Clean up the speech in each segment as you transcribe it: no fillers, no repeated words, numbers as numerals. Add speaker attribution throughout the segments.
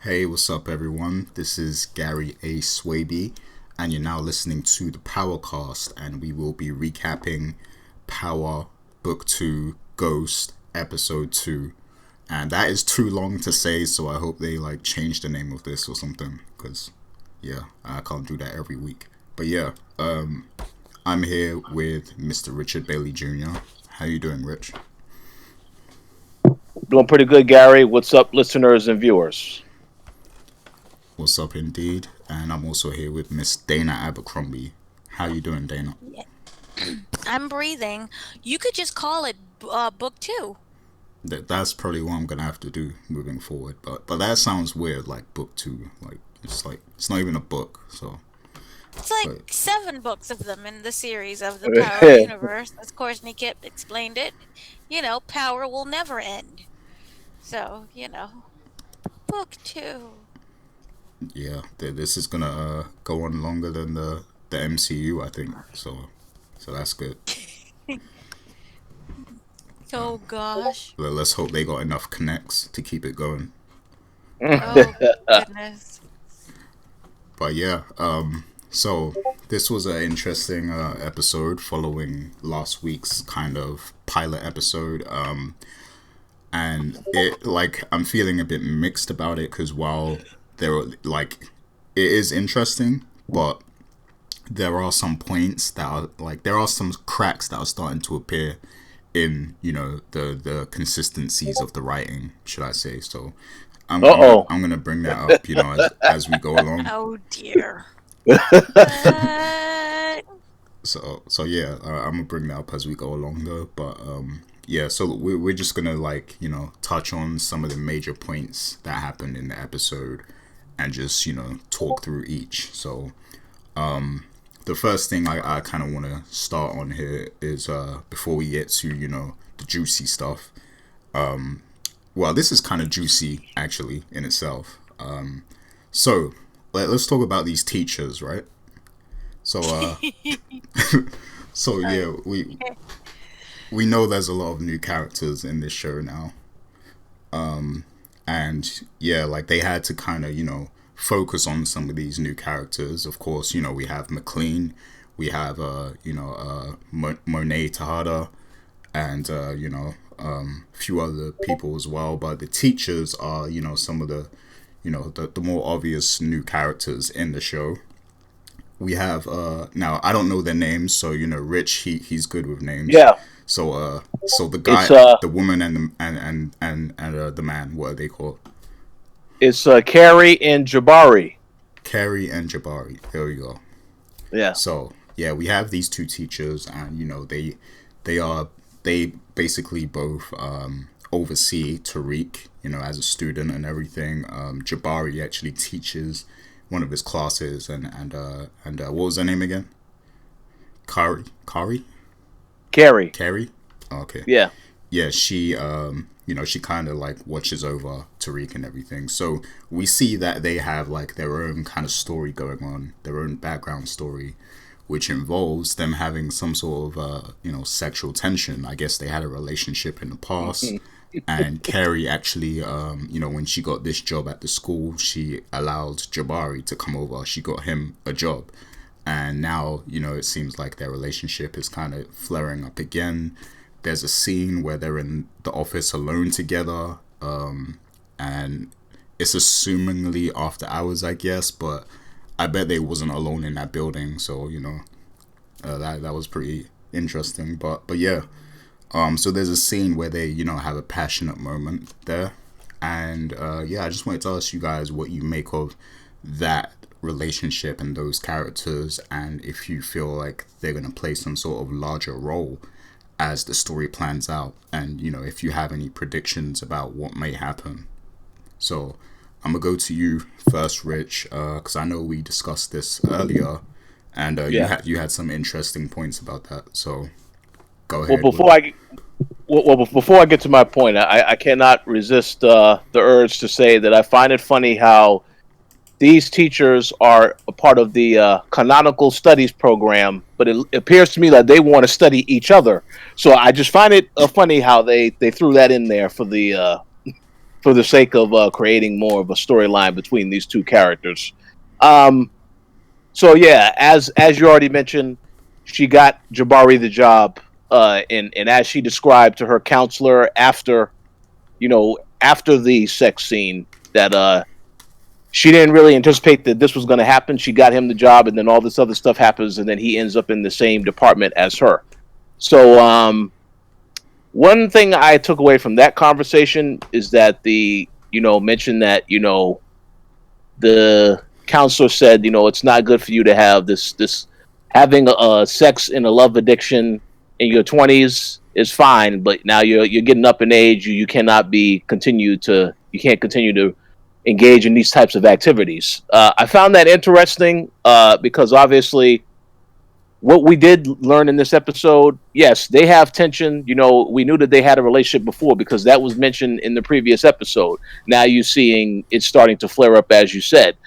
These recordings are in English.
Speaker 1: Hey, what's up, everyone? This is Gary A. Swaby, and you're now listening to the Powercast, and we will be recapping Power Book 2 Ghost Episode 2. And that is too long to say, so I hope they change the name of this or something, because I can't do that every week. But I'm here with Mr. Richard Bailey Jr. How you doing, Rich?
Speaker 2: Doing pretty good, Gary. What's up, listeners and viewers?
Speaker 1: What's up, indeed? And I'm also here with Miss Dana Abercrombie. How you doing, Dana?
Speaker 3: I'm breathing. You could just call it book 2.
Speaker 1: That's probably what I'm gonna have to do moving forward. But that sounds weird, like book 2. It's not even a book. So
Speaker 3: It's like
Speaker 1: but,
Speaker 3: 7 books of them in the series of the Power universe. As Courtney Kip explained it, power will never end. So, book 2.
Speaker 1: yeah, this is gonna go on longer than the MCU, I think. So that's good.
Speaker 3: Oh gosh.
Speaker 1: Let's hope they got enough connects to keep it going.
Speaker 3: Oh goodness.
Speaker 1: But so this was an interesting episode following last week's kind of pilot episode. And I'm feeling a bit mixed about it because while it is interesting, but there are some points that are there are some cracks that are starting to appear in the consistencies of the writing, should I say. So I'm gonna bring that up as we go along.
Speaker 3: Oh dear.
Speaker 1: I'm gonna bring that up as we go along though. But so we're just gonna touch on some of the major points that happened in the episode and just talk through each. So the first thing I kind of want to start on here is before we get to the juicy stuff. Well, this is kind of juicy actually in itself. So let's talk about these teachers, right? So we know there's a lot of new characters in this show now. And they had to kind of focus on some of these new characters. Of course, we have Mclean, we have Monae Tahada, and a few other people as well. But the teachers are some of the the more obvious new characters in the show. We have now I don't know their names, so Rich he's good with names.
Speaker 2: Yeah.
Speaker 1: So the guy, the woman, and the man, what are they called?
Speaker 2: It's Carrie and Jabari.
Speaker 1: Carrie and Jabari. There we go.
Speaker 2: Yeah.
Speaker 1: So we have these two teachers, and they basically both oversee Tariq, as a student and everything. Jabari actually teaches one of his classes, and what was her name again? Carrie. Okay.
Speaker 2: Yeah.
Speaker 1: Yeah, she she kind of watches over Tariq and everything. So we see that they have their own kind of story going on, their own background story, which involves them having some sort of sexual tension. I guess they had a relationship in the past. And Carrie actually, when she got this job at the school, she allowed Jabari to come over. She got him a job. And now, it seems like their relationship is kind of flaring up again. There's a scene where they're in the office alone together. And it's assumingly after hours, I guess. But I bet they wasn't alone in that building. So, that was pretty interesting. But yeah. So there's a scene where they, have a passionate moment there. And I just wanted to ask you guys what you make of that relationship and those characters, and if you feel like they're going to play some sort of larger role as the story plans out, and if you have any predictions about what may happen. So I'm gonna go to you first, Rich, because I know we discussed this earlier, and you had some interesting points about that. So go ahead.
Speaker 2: Before I get to my point, I cannot resist the urge to say that I find it funny how these teachers are a part of the canonical studies program, but it appears to me like they want to study each other. So I just find it funny how they threw that in there for the for the sake of creating more of a storyline between these two characters. Um, so yeah, as you already mentioned, she got Jabari the job, and as she described to her counselor after, after the sex scene, that she didn't really anticipate that this was going to happen. She got him the job, and then all this other stuff happens, and then he ends up in the same department as her. So, one thing I took away from that conversation is that mentioned that, the counselor said, it's not good for you to have this having a sex and a love addiction in your 20s is fine, but now you're getting up in age. You cannot you can't continue to engage in these types of activities. I found that interesting because obviously what we did learn in this episode, yes, they have tension. We knew that they had a relationship before because that was mentioned in the previous episode. Now you're seeing it starting to flare up, as you said.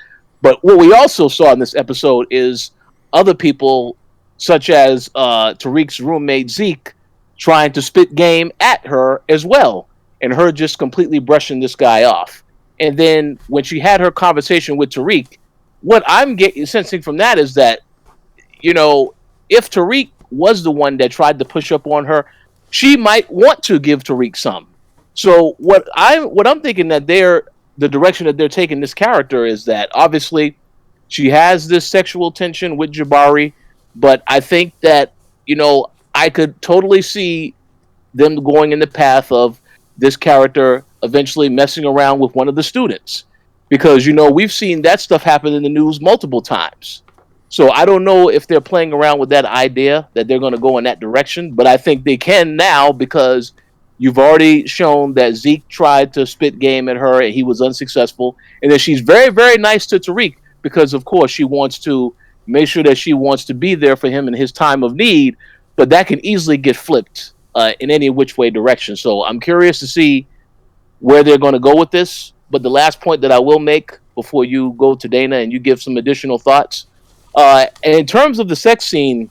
Speaker 2: But what we also saw in this episode is other people, such as Tariq's roommate Zeke, trying to spit game at her as well, and her just completely brushing this guy off. And then when she had her conversation with Tariq, what I'm sensing from that is that, if Tariq was the one that tried to push up on her, she might want to give Tariq some. So what I'm thinking that the direction that they're taking this character is that obviously she has this sexual tension with Jabari, but I think that, I could totally see them going in the path of this character eventually messing around with one of the students. Because, we've seen that stuff happen in the news multiple times. So I don't know if they're playing around with that idea that they're going to go in that direction, but I think they can now because you've already shown that Zeke tried to spit game at her and he was unsuccessful. And then she's very, very nice to Tariq because, of course, she wants to make sure that she wants to be there for him in his time of need, but that can easily get flipped in any which way direction. So I'm curious to see where they're going to go with this. But the last point that I will make before you go to Dana and you give some additional thoughts, in terms of the sex scene,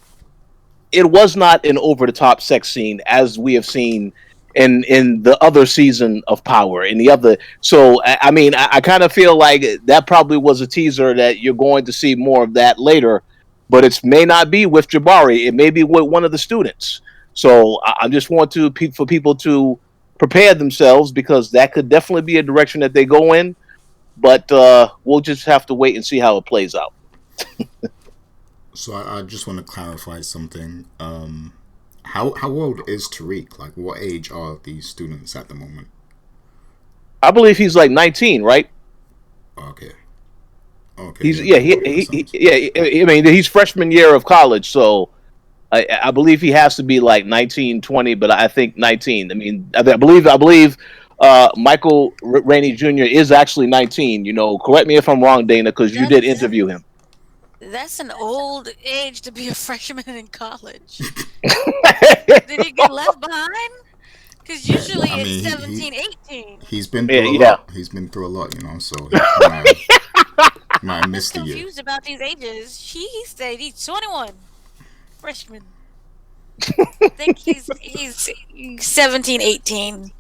Speaker 2: it was not an over-the-top sex scene as we have seen in the other season of Power. In the other, so I mean, I kind of feel like that probably was a teaser that you're going to see more of that later, but it may not be with Jabari. It may be with one of the students. So I just want for people to prepare themselves because that could definitely be a direction that they go in. But we'll just have to wait and see how it plays out.
Speaker 1: So I just want to clarify something. How old is Tariq? Like, what age are these students at the moment?
Speaker 2: I believe he's like 19, right?
Speaker 1: Okay.
Speaker 2: He's I mean, he's freshman year of college, so I believe he has to be like 19, 20, but I think 19. I mean, I believe Michael Rainey Jr. is actually 19. Correct me if I'm wrong, Dana, because you did interview him.
Speaker 3: That's an old age to be a freshman in college. Did he get left behind? Because usually it's 17, 18.
Speaker 1: He's been through a lot. He's been through a lot, so he might have missed a year. I'm
Speaker 3: confused about these ages. He said he's 21. Freshman. I think he's 17, 18.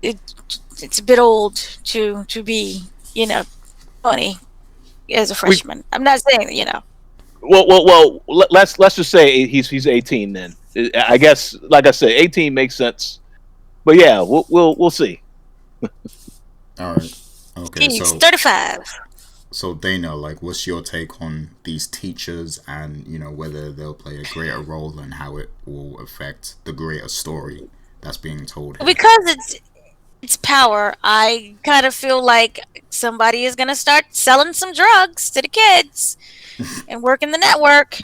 Speaker 3: It's a bit old to be, 20 as a freshman. I'm not saying,
Speaker 2: Well. Let's just say he's 18 then. I guess, like I said, 18 makes sense. But yeah, we'll see.
Speaker 1: All right. Okay.
Speaker 3: He's 35.
Speaker 1: So Dana, like, what's your take on these teachers and whether they'll play a greater role and how it will affect the greater story that's being told here?
Speaker 3: Because it's Power, I kind of feel like somebody is gonna start selling some drugs to the kids and work in the network,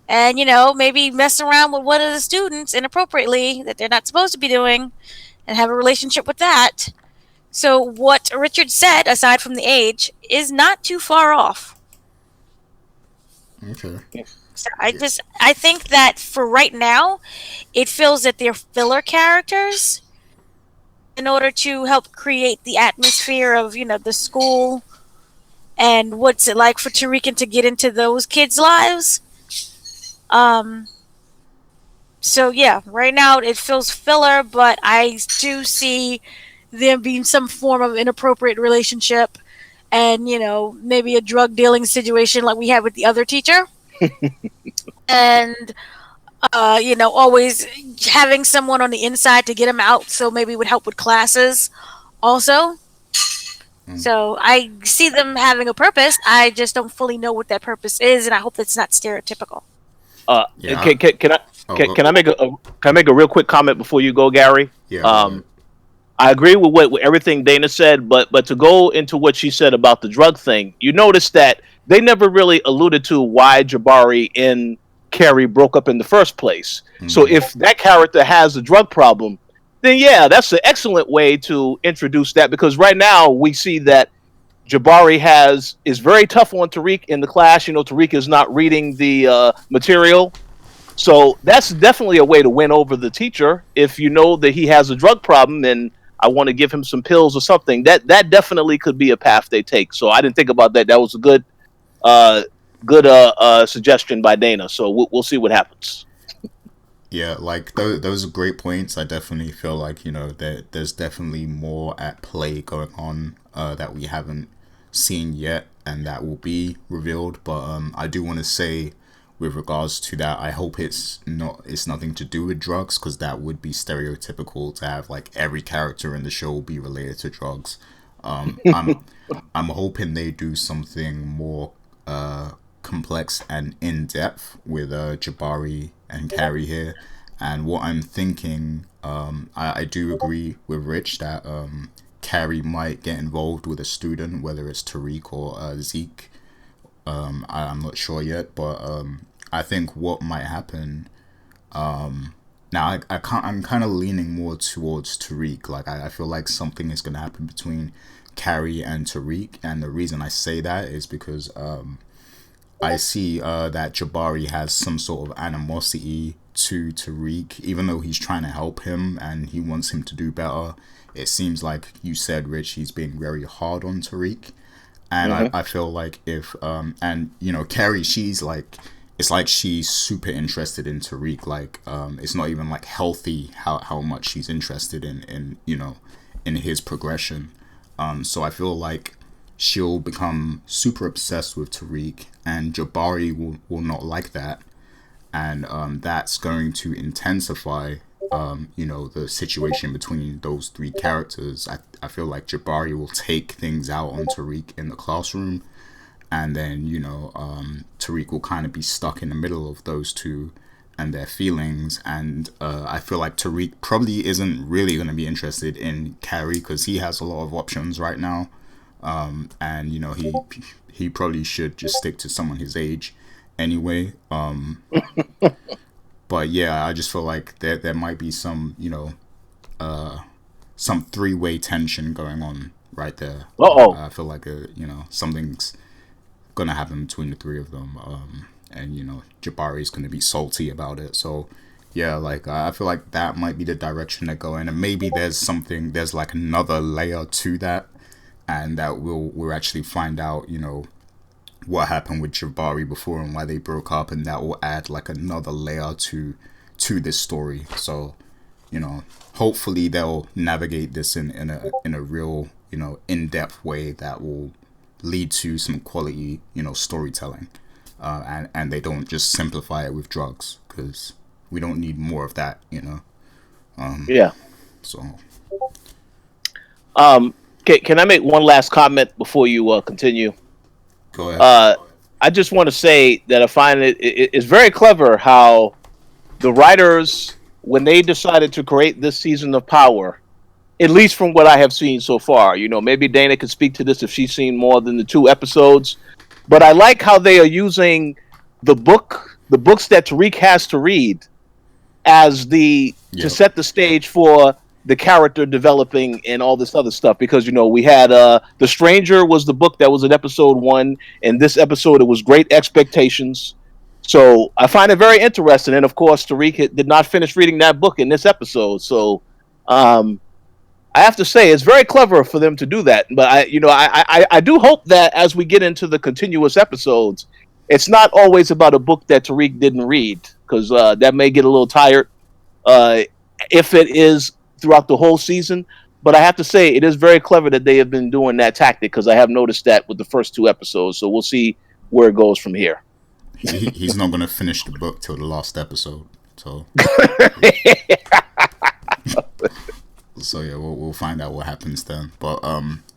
Speaker 3: and maybe mess around with one of the students inappropriately that they're not supposed to be doing, and have a relationship with that. So what Richard said, aside from the age, is not too far off.
Speaker 1: Okay.
Speaker 3: So I think that for right now, it feels that they're filler characters in order to help create the atmosphere of, the school and what's it like for Tariq to get into those kids' lives. So yeah, right now it feels filler, but I do see them being some form of inappropriate relationship, and maybe a drug dealing situation like we had with the other teacher, and always having someone on the inside to get him out, so maybe it would help with classes also. So I see them having a purpose. I just don't fully know what that purpose is, and I hope that's not stereotypical.
Speaker 1: Yeah.
Speaker 2: Can I make a real quick comment before you go, Gary?
Speaker 1: Yeah.
Speaker 2: I agree with everything Dana said, but to go into what she said about the drug thing, you notice that they never really alluded to why Jabari and Carrie broke up in the first place. So if that character has a drug problem, then yeah, that's an excellent way to introduce that, because right now we see that Jabari is very tough on Tariq in the class. Tariq is not reading the material. So that's definitely a way to win over the teacher. If you know that he has a drug problem and I want to give him some pills or something, that definitely could be a path they take. So I didn't think about that. That was a good suggestion by Dana. So we'll see what happens.
Speaker 1: Yeah, like those are great points. I definitely feel like there's definitely more at play going on that we haven't seen yet, and that will be revealed. But I do want to say, with regards to that, I hope it's nothing to do with drugs, because that would be stereotypical to have like every character in the show be related to drugs. I'm hoping they do something more complex and in depth with Jabari and Carrie here. And what I'm thinking, I do agree with Rich that Carrie might get involved with a student, whether it's Tariq or Zeke. I'm not sure yet, but I think what might happen. Now I'm kind of leaning more towards Tariq. Like I feel like something is gonna happen between Carrie and Tariq, and the reason I say that is because I see that Jabari has some sort of animosity to Tariq, even though he's trying to help him and he wants him to do better. It seems like you said, Rich, he's being very hard on Tariq, and I feel like if Carrie, she's like, it's like she's super interested in Tariq. Like it's not even like healthy how much she's interested in his progression. So I feel like she'll become super obsessed with Tariq, and Jabari will not like that, and that's going to intensify the situation between those three characters. I feel like Jabari will take things out on Tariq in the classroom, and then Tariq will kind of be stuck in the middle of those two and their feelings. And I feel like Tariq probably isn't really going to be interested in Carrie, because he has a lot of options right now. And he probably should just stick to someone his age anyway. But yeah, I just feel like there might be some some three-way tension going on right there. I feel like something's gonna happen between the three of them, and Jabari's gonna be salty about it. So yeah, like I feel like that might be the direction they're going, and maybe there's like another layer to that, and that we'll actually find out what happened with Jabari before and why they broke up, and that will add like another layer to this story. So hopefully they'll navigate this in a real in-depth way that will lead to some quality storytelling, and they don't just simplify it with drugs, because we don't need more of that.
Speaker 2: Yeah.
Speaker 1: So
Speaker 2: can I make one last comment before you continue?
Speaker 1: Go ahead.
Speaker 2: I just want to say that I find it's very clever how the writers, when they decided to create this season of Power, at least from what I have seen so far, maybe Dana could speak to this if she's seen more than the 2 episodes, but I like how they are using the books that Tariq has to read as to set the stage for the character developing and all this other stuff, because we had The Stranger was the book that was in episode 1, and this episode it was Great Expectations. So I find it very interesting, and of course Tariq did not finish reading that book in this episode. So I have to say it's very clever for them to do that. But I do hope that as we get into the continuous episodes, it's not always about a book that Tariq didn't read, because that may get a little tired if it is throughout the whole season. But I have to say, it is very clever that they have been doing that tactic, because I have noticed that with the first 2 episodes. So we'll see where it goes from here.
Speaker 1: He's not gonna finish the book till the last episode. So, so yeah, we'll find out what happens then. But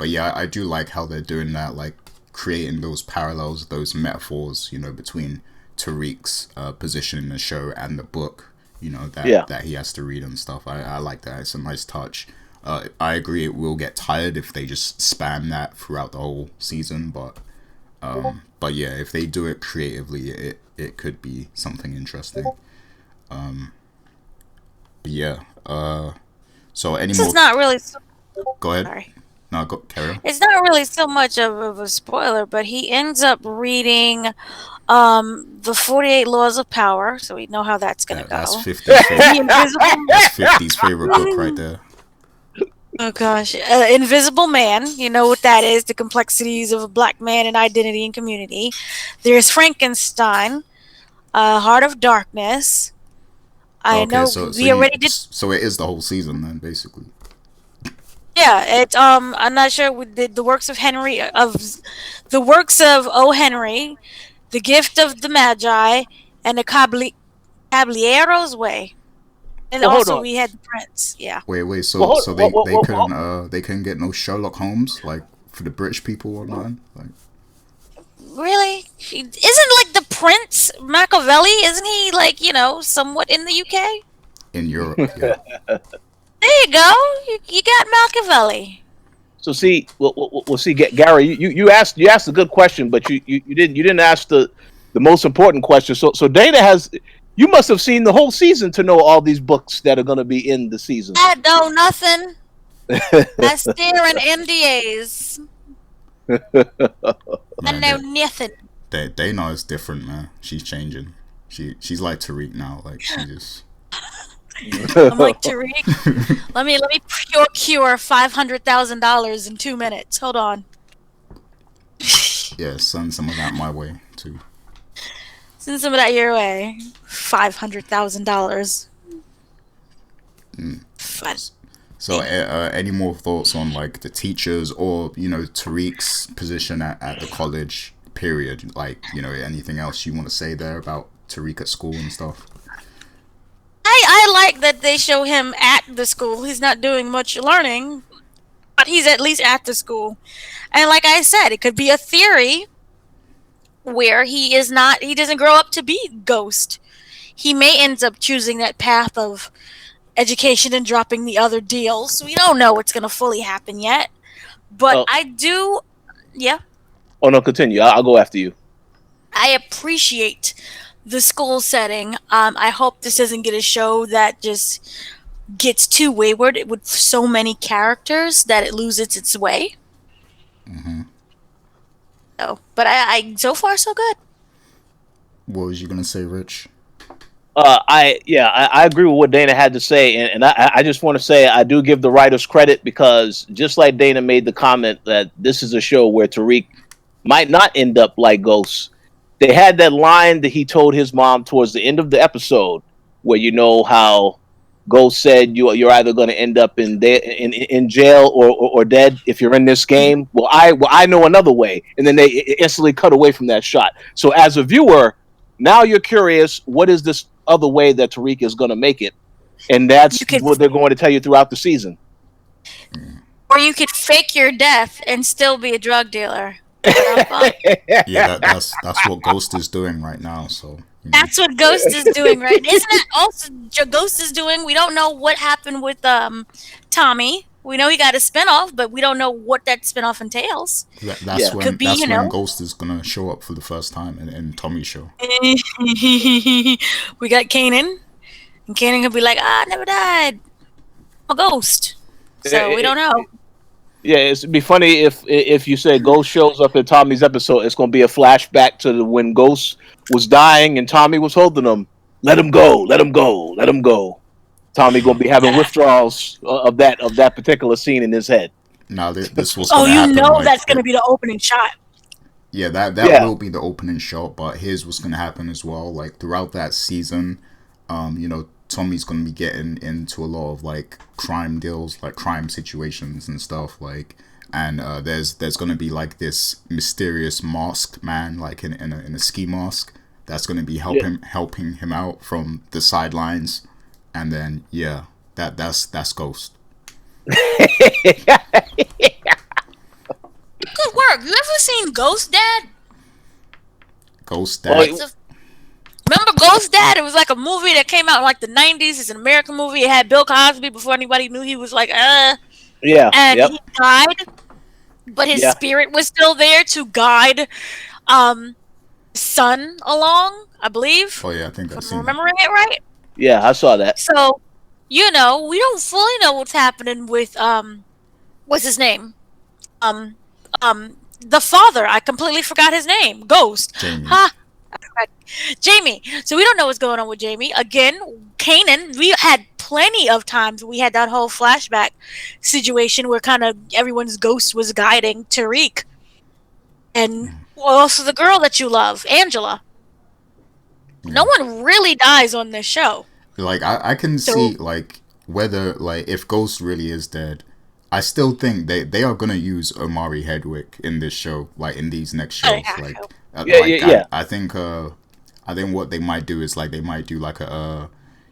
Speaker 1: yeah, I do like how they're doing that, like creating those parallels, those metaphors, you know, between Tariq's position in the show and the book, you know, that he has to read and stuff. I like that. It's a nice touch. I agree it will get tired if they just spam that throughout the whole season, but yeah, if they do it creatively, it could be something interesting. Yeah. So any
Speaker 3: This
Speaker 1: more?
Speaker 3: is not really.
Speaker 1: Go ahead.
Speaker 3: Sorry.
Speaker 1: No, go carry on.
Speaker 3: It's not really so much of a spoiler, but he ends up reading the 48 Laws of Power, so we know how that's going to go.
Speaker 1: That's 50's favorite. That's 50's favorite book right there.
Speaker 3: Oh gosh, Invisible Man. You know what that is? The complexities of a black man and identity and community. There's Frankenstein, Heart of Darkness. I know we already did.
Speaker 1: So it is the whole season then, basically.
Speaker 3: Yeah, it's I'm not sure we did the works of O. Henry, The Gift of the Magi, and the Caballero's Way. And
Speaker 2: Well,
Speaker 3: also we had the Prince. Yeah.
Speaker 1: Wait. So they couldn't get no Sherlock Holmes like for the British people or nothing. Like,
Speaker 3: really? Isn't like the Prince Machiavelli? Isn't he like somewhat in the UK?
Speaker 1: in Europe, yeah.
Speaker 3: There you go. You got Machiavelli.
Speaker 2: So see, we'll see, Gary. You asked a good question, but you didn't ask the most important question. So Dana has. You must have seen the whole season to know all these books that are going to be in the season.
Speaker 3: I know nothing. I stare at NDAs. I know nothing.
Speaker 1: Dana is different, man. She's changing. She's like Tariq now. Like she just.
Speaker 3: I'm like Tariq. let me cure $500,000 in 2 minutes. Hold on.
Speaker 1: Yeah, send some of that my way too.
Speaker 3: Send some of that your way. $500,000. Fun.
Speaker 1: So, any more thoughts on like the teachers or Tariq's position at the college period? Like anything else you want to say there about Tariq at school and stuff?
Speaker 3: I like that they show him at the school. He's not doing much learning, but he's at least at the school. And like I said, it could be a theory where he doesn't grow up to be Ghost. He may end up choosing that path of education and dropping the other deals. So we don't know what's going to fully happen yet. But I do, yeah.
Speaker 2: Oh no, continue. I'll go after you.
Speaker 3: I appreciate the school setting. I hope this doesn't get a show that just gets too wayward with so many characters that it loses its way.
Speaker 1: Mm-hmm.
Speaker 3: So, but I so far so good.
Speaker 1: What was you gonna say, Rich?
Speaker 2: I agree with what Dana had to say, and I just want to say I do give the writers credit, because just like Dana made the comment that this is a show where Tariq might not end up like Ghost. They had that line that he told his mom towards the end of the episode, where how Ghost said you're either going to end up in jail or dead if you're in this game. Well, I know another way, and then they instantly cut away from that shot. So as a viewer, now you're curious, what is this other way that Tariq is going to make it? And that's what they're going to tell you throughout the season.
Speaker 3: Or you could fake your death and still be a drug dealer.
Speaker 1: Yeah, that's what Ghost is doing right now. So
Speaker 3: that's what Ghost is doing right. Isn't that also Ghost is doing? We don't know what happened with Tommy. We know he got a spinoff, but we don't know what that spinoff entails.
Speaker 1: That's when Ghost is gonna show up for the first time in Tommy's show.
Speaker 3: We got Kanan, and Kanan could be like, I never died. A ghost. So we don't know.
Speaker 2: Yeah, it'd be funny if you said Ghost shows up in Tommy's episode. It's going to be a flashback to when Ghost was dying and Tommy was holding him. Let him go, let him go, let him go. Tommy going to be having withdrawals of that particular scene in his head.
Speaker 1: Now this was.
Speaker 3: That's going to be the opening shot.
Speaker 1: Yeah, that will be the opening shot, but here's what's going to happen as well. Like throughout that season, Tommy's gonna be getting into a lot of like crime deals, like crime situations and stuff, like, and there's gonna be like this mysterious masked man, like in a ski mask, that's gonna be helping him out from the sidelines, and then yeah, that's Ghost.
Speaker 3: Good work. You ever seen Ghost Dad?
Speaker 1: Ghost Dad.
Speaker 3: Remember Ghost Dad? It was like a movie that came out in like the 90s. It's an American movie. It had Bill Cosby before anybody knew he was like,
Speaker 2: Yeah.
Speaker 3: And he died, but his spirit was still there to guide son along, I believe.
Speaker 1: Oh yeah, I think
Speaker 3: I'm remembering it right.
Speaker 2: Yeah, I saw that.
Speaker 3: So, we don't fully know what's happening with what's his name? The father. I completely forgot his name. Ghost.
Speaker 1: Jamie.
Speaker 3: Jamie. So we don't know what's going on with Jamie. Again, Kanan, we had plenty of times we had that whole flashback situation where kind of everyone's ghost was guiding Tariq. And also the girl that you love, Angela. No one really dies on this show.
Speaker 1: Like, I can see, like, whether, like, if Ghost really is dead, I still think they are going to use Omari Hardwick in this show, like, in these next shows. I think what they might do is, like, they might do, like, I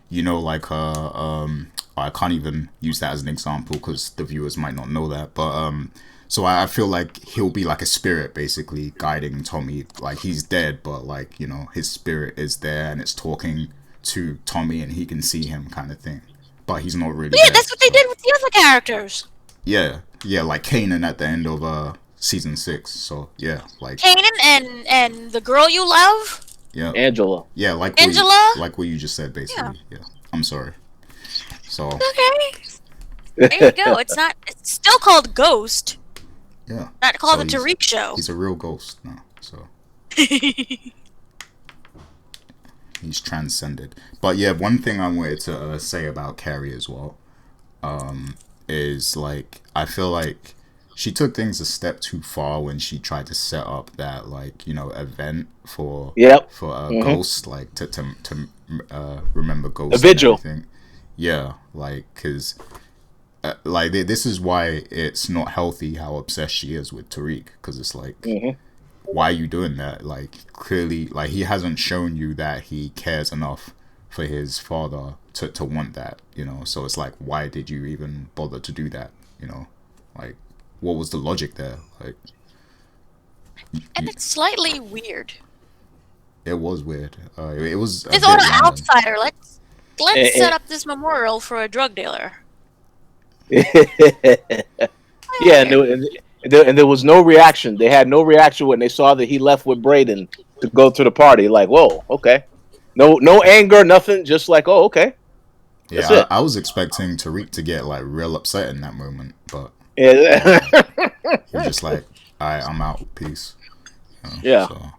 Speaker 1: can't even use that as an example because the viewers might not know that, but, so I feel like he'll be like a spirit basically guiding Tommy. Like, he's dead, but like, his spirit is there and it's talking to Tommy and he can see him kind of thing. But he's not really dead,
Speaker 3: that's what they did with the other characters.
Speaker 1: Yeah, like Kanan at the end of season 6. So yeah, like
Speaker 3: Kanan and the girl you love.
Speaker 1: Yeah,
Speaker 2: Angela.
Speaker 1: Yeah, like
Speaker 3: Angela.
Speaker 1: Like what you just said, basically. Yeah. I'm sorry. So
Speaker 3: okay. There you go. It's still called Ghost.
Speaker 1: Yeah.
Speaker 3: Not called the Tariq Show.
Speaker 1: He's a real ghost now, so he's transcended. But yeah, one thing I wanted to say about Carrie as well, is like I feel like she took things a step too far when she tried to set up that event for Ghost, like to remember Ghost.
Speaker 2: A vigil.
Speaker 1: And everything. Yeah, like because. This is why it's not healthy how obsessed she is with Tariq, because it's like, why are you doing that? Like, clearly, like, he hasn't shown you that he cares enough for his father to want that, so it's like, why did you even bother to do that, like, what was the logic there? Like,
Speaker 3: and it's slightly weird.
Speaker 1: It was weird. It was
Speaker 3: it's on an outsider. Let's set up this memorial for a drug dealer.
Speaker 2: Yeah, and there was no reaction. They had no reaction when they saw that he left with Brayden to go to the party. Like, whoa, okay. No anger, nothing. Just like, oh, okay.
Speaker 1: That's it. I was expecting Tariq to get like real upset in that moment, but he was just like, "Alright, I'm out. Peace."
Speaker 2: Yeah.
Speaker 1: So.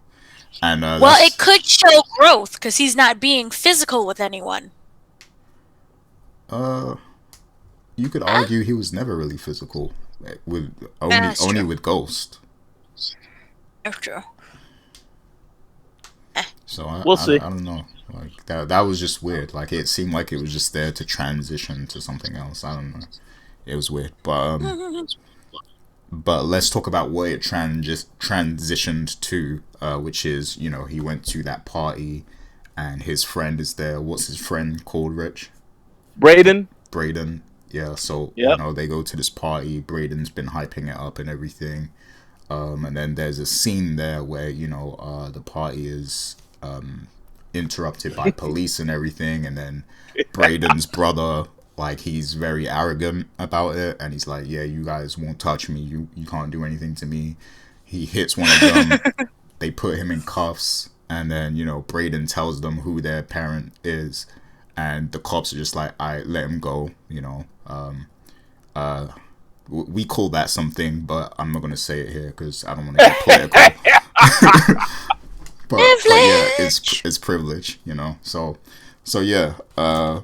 Speaker 1: And
Speaker 3: it could show growth because he's not being physical with anyone.
Speaker 1: You could argue he was never really physical with only with Ghost.
Speaker 3: That's true.
Speaker 1: So
Speaker 2: we'll see.
Speaker 1: I don't know. Like that was just weird. Like it seemed like it was just there to transition to something else. I don't know. It was weird. But let's talk about what it transitioned to, which is, he went to that party and his friend is there. What's his friend called, Rich?
Speaker 2: Brayden.
Speaker 1: Yeah, so, they go to this party. Brayden's been hyping it up and everything. And then there's a scene there where, the party is interrupted by police and everything. And then Brayden's brother, like, he's very arrogant about it. And he's like, yeah, you guys won't touch me. You can't do anything to me. He hits one of them. They put him in cuffs. And then, Brayden tells them who their parent is. And the cops are just like, I let him go, we call that something, but I'm not going to say it here because I don't want to get political. but yeah, it's privilege, So yeah, I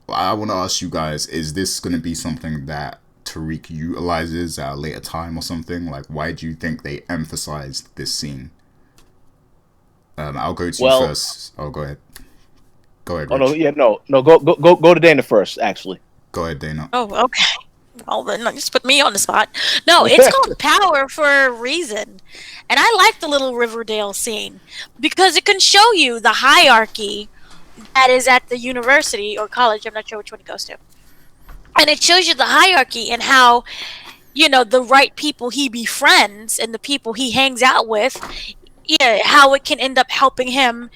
Speaker 1: want to ask you guys, is this going to be something that Tariq utilizes at a later time or something? Like, why do you think they emphasized this scene? I'll go to you first. Oh, go ahead. Go ahead,
Speaker 2: Oh no,
Speaker 1: Rich.
Speaker 2: yeah, no. Go to Dana first. Actually,
Speaker 1: Go ahead, Dana.
Speaker 3: Oh, okay. Well, then just put me on the spot. No, it's called Power for a reason. And I like the little Riverdale scene because it can show you the hierarchy that is at the university or college. I'm not sure which one he goes to. And it shows you the hierarchy and how, the right people he befriends and the people he hangs out with, how it can end up helping him,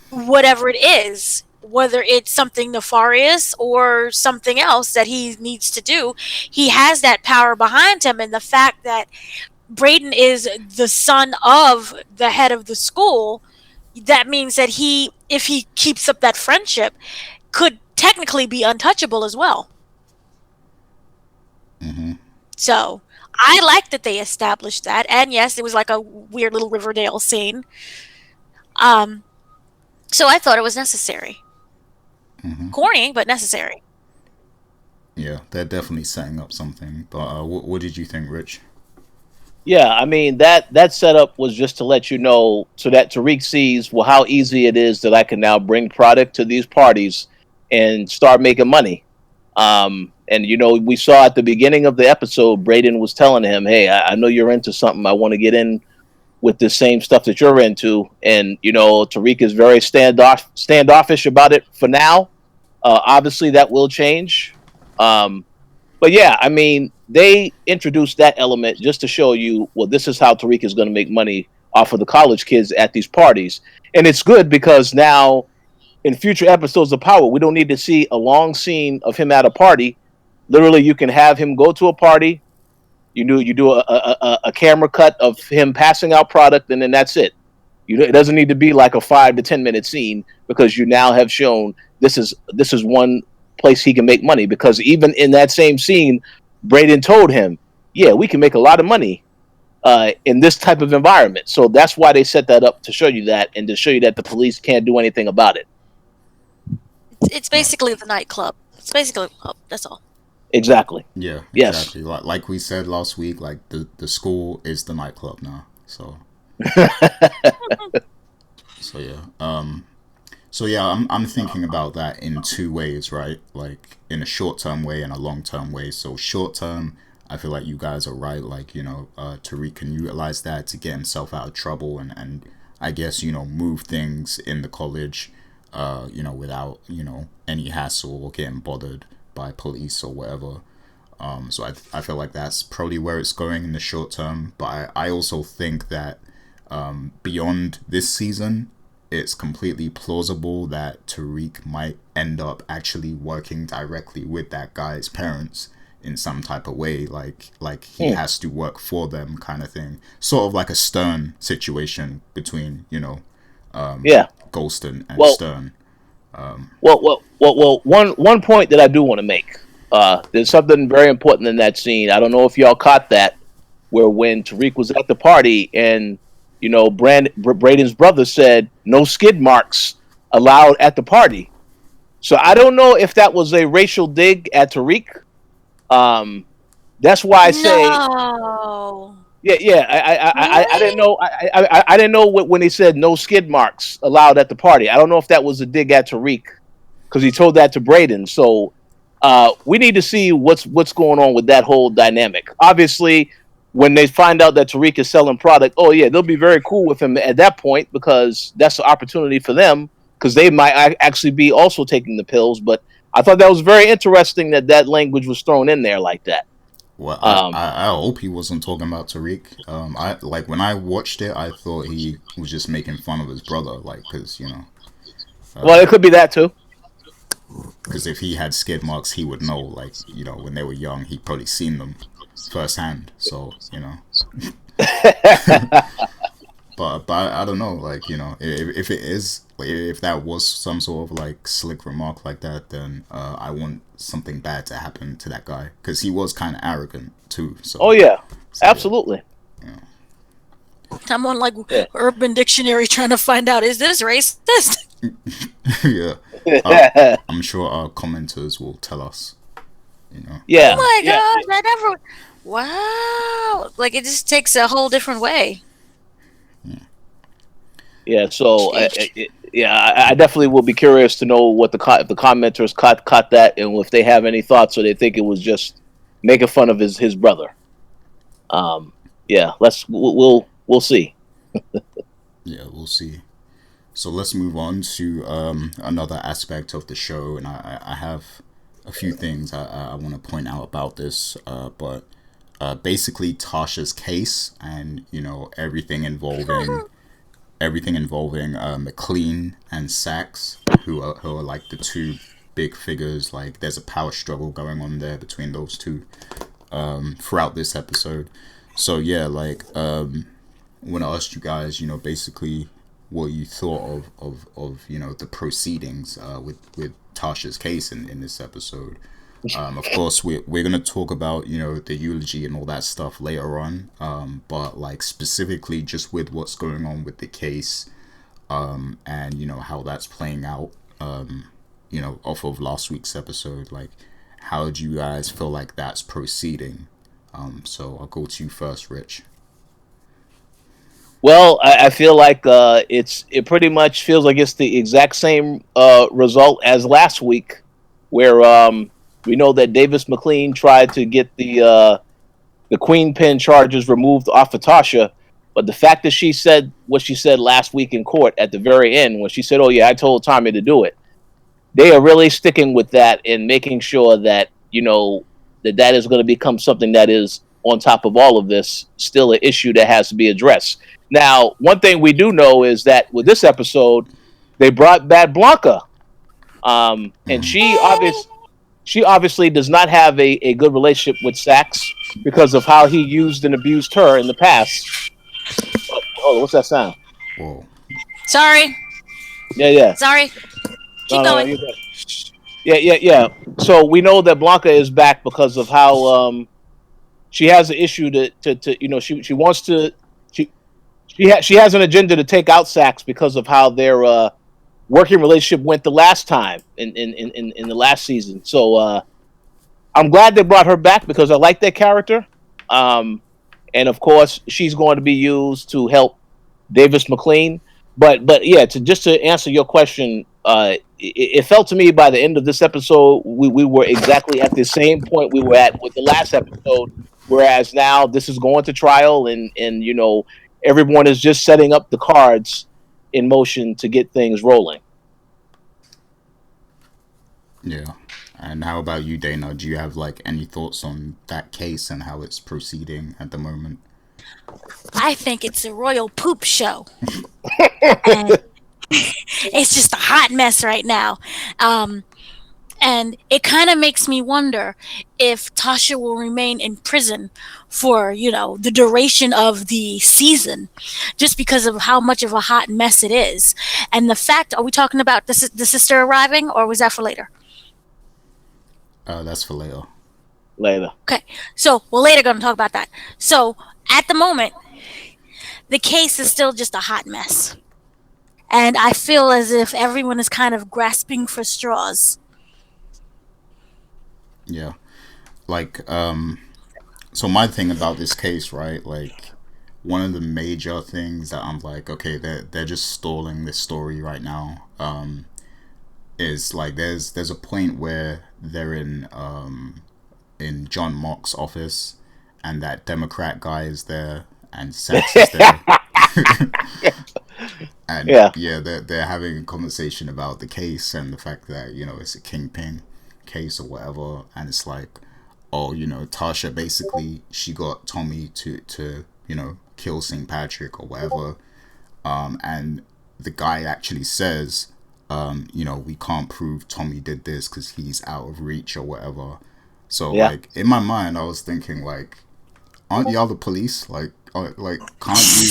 Speaker 3: whatever it is, whether it's something nefarious or something else that he needs to do. He has that power behind him, and the fact that Brayden is the son of the head of the school, that means that if he keeps up that friendship, could technically be untouchable as well.
Speaker 1: Mm-hmm.
Speaker 3: So I like that they established that, and yes, it was like a weird little Riverdale scene. So I thought it was necessary.
Speaker 1: Mm-hmm.
Speaker 3: Corny, but necessary.
Speaker 1: Yeah, they're definitely setting up something. But what did you think, Rich?
Speaker 2: yeah. I mean that setup was just to let you know, so that Tariq sees how easy it is that I can now bring product to these parties and start making money. And we saw at the beginning of the episode, Brayden was telling him, "Hey, I know you're into something. I want to get in with the same stuff that you're into." And Tariq is very standoffish about it for now. Obviously, that will change. But yeah, I mean, they introduced that element just to show you, well, this is how Tariq is going to make money off of the college kids at these parties, and it's good because now in future episodes of Power, we don't need to see a long scene of him at a party. Literally, you can have him go to a party. You do a camera cut of him passing out product, and then that's it. It doesn't need to be like a 5 to 10 minute scene, because you now have shown this is one place he can make money. Because even in that same scene, Brayden told him, "Yeah, we can make a lot of money in this type of environment." So that's why they set that up, to show you that, and to show you that the police can't do anything about it.
Speaker 3: It's basically the nightclub. It's basically a club. That's all.
Speaker 2: Exactly.
Speaker 1: Yeah,
Speaker 2: Yes.
Speaker 1: exactly. Like we said last week, like the school is the nightclub now. So so yeah. So yeah, I'm thinking about that in two ways, right? Like in a short term way and a long term way. So short term, I feel like you guys are right. Like Tariq can utilize that to get himself out of trouble and I guess move things in the college, without any hassle or getting bothered by police or whatever. So I feel like that's probably where it's going in the short term. But I also think that beyond this season, it's completely plausible that Tariq might end up actually working directly with that guy's parents in some type of way, like he has to work for them, kind of thing. Sort of like a Stern situation between Ghost and Stern.
Speaker 2: One point that I do want to make. There's something very important in that scene. I don't know if y'all caught that, where when Tariq was at the party and Brayden's brother said no skid marks allowed at the party. So I don't know if that was a racial dig at Tariq. That's why I say
Speaker 3: No.
Speaker 2: yeah. I didn't know. I didn't know when he said no skid marks allowed at the party. I don't know if that was a dig at Tariq, because he told that to Brayden. So we need to see what's going on with that whole dynamic. Obviously, when they find out that Tariq is selling product, oh yeah, they'll be very cool with him at that point, because that's an opportunity for them, because they might actually be also taking the pills. But I thought that was very interesting that language was thrown in there like that.
Speaker 1: Well, I hope he wasn't talking about Tariq. I like when I watched it, I thought he was just making fun of his brother, like because
Speaker 2: well, it could be that too.
Speaker 1: Because if he had skid marks, he would know. Like when they were young, he'd probably seen them firsthand. So but I don't know. Like if it is, if that was some sort of like slick remark like that, then I want something bad to happen to that guy, because he was kind of arrogant too. So
Speaker 2: oh yeah, absolutely.
Speaker 3: I'm on Urban Dictionary trying to find out, is this racist?
Speaker 1: Yeah. I'm sure our commenters will tell us.
Speaker 2: Yeah.
Speaker 3: Oh my gosh, I never. Wow, like it just takes a whole different way.
Speaker 2: Yeah. So yeah, I definitely will be curious to know what if the commenters caught that, and if they have any thoughts, or they think it was just making fun of his brother. Yeah, we'll see.
Speaker 1: Yeah, we'll see. So let's move on to another aspect of the show, and I have a few things I want to point out about this, but basically Tasha's case, and everything involving Mclean and Sax, who are like the two big figures. Like there's a power struggle going on there between those two throughout this episode. So yeah, like when I asked you guys, basically what you thought of the proceedings with Tasha's case in this episode. Of course, we're gonna talk about the eulogy and all that stuff later on. But like specifically just with what's going on with the case, and how that's playing out. Off of last week's episode, like how do you guys feel like that's proceeding? So I'll go to you first, Rich.
Speaker 2: Well, I feel like it pretty much feels like it's the exact same result as last week, where we know that Davis Mclean tried to get the queen pin charges removed off of Tasha, but the fact that she said what she said last week in court at the very end, when she said, "Oh yeah, I told Tommy to do it," they are really sticking with that and making sure that that is going to become something that is on top of all of this, still an issue that has to be addressed. Now, one thing we do know is that with this episode, they brought back Blanca, and she obviously does not have a good relationship with Sax because of how he used and abused her in the past. Oh, what's that sound?
Speaker 1: Whoa.
Speaker 3: Sorry.
Speaker 2: Yeah.
Speaker 3: Sorry. Keep going.
Speaker 2: Yeah. So we know that Blanca is back because of how she has an issue to she wants to she has an agenda to take out Sax because of how their working relationship went the last time in the last season. So I'm glad they brought her back because I like that character. And of course, she's going to be used to help Davis Mclean. But yeah, to answer your question, it felt to me by the end of this episode, we were exactly at the same point we were at with the last episode. Whereas now this is going to trial, and everyone is just setting up the cards in motion to get things rolling.
Speaker 1: Yeah. And how about you, Dana? Do you have like any thoughts on that case and how it's proceeding at the moment?
Speaker 3: I think it's a royal poop show. And it's just a hot mess right now. And it kind of makes me wonder if Tasha will remain in prison for, the duration of the season, just because of how much of a hot mess it is. And the fact, are we talking about the sister arriving, or was that for later?
Speaker 1: That's for later.
Speaker 2: Later.
Speaker 3: Okay. So we're later going to talk about that. So at the moment, the case is still just a hot mess. And I feel as if everyone is kind of grasping for straws.
Speaker 1: Yeah. Like, so my thing about this case, right? Like, one of the major things that I'm like, okay, they're just stalling this story right now. Is like there's a point where they're in John Mock's office, and that Democrat guy is there, and Sax is there. And they're having a conversation about the case and the fact that it's a kingpin case or whatever, and it's like, oh, Tasha basically, she got Tommy to kill St. Patrick or whatever, and the guy actually says, we can't prove Tommy did this because he's out of reach or whatever. So like in my mind, I was thinking like, aren't y'all the police? Like can't you?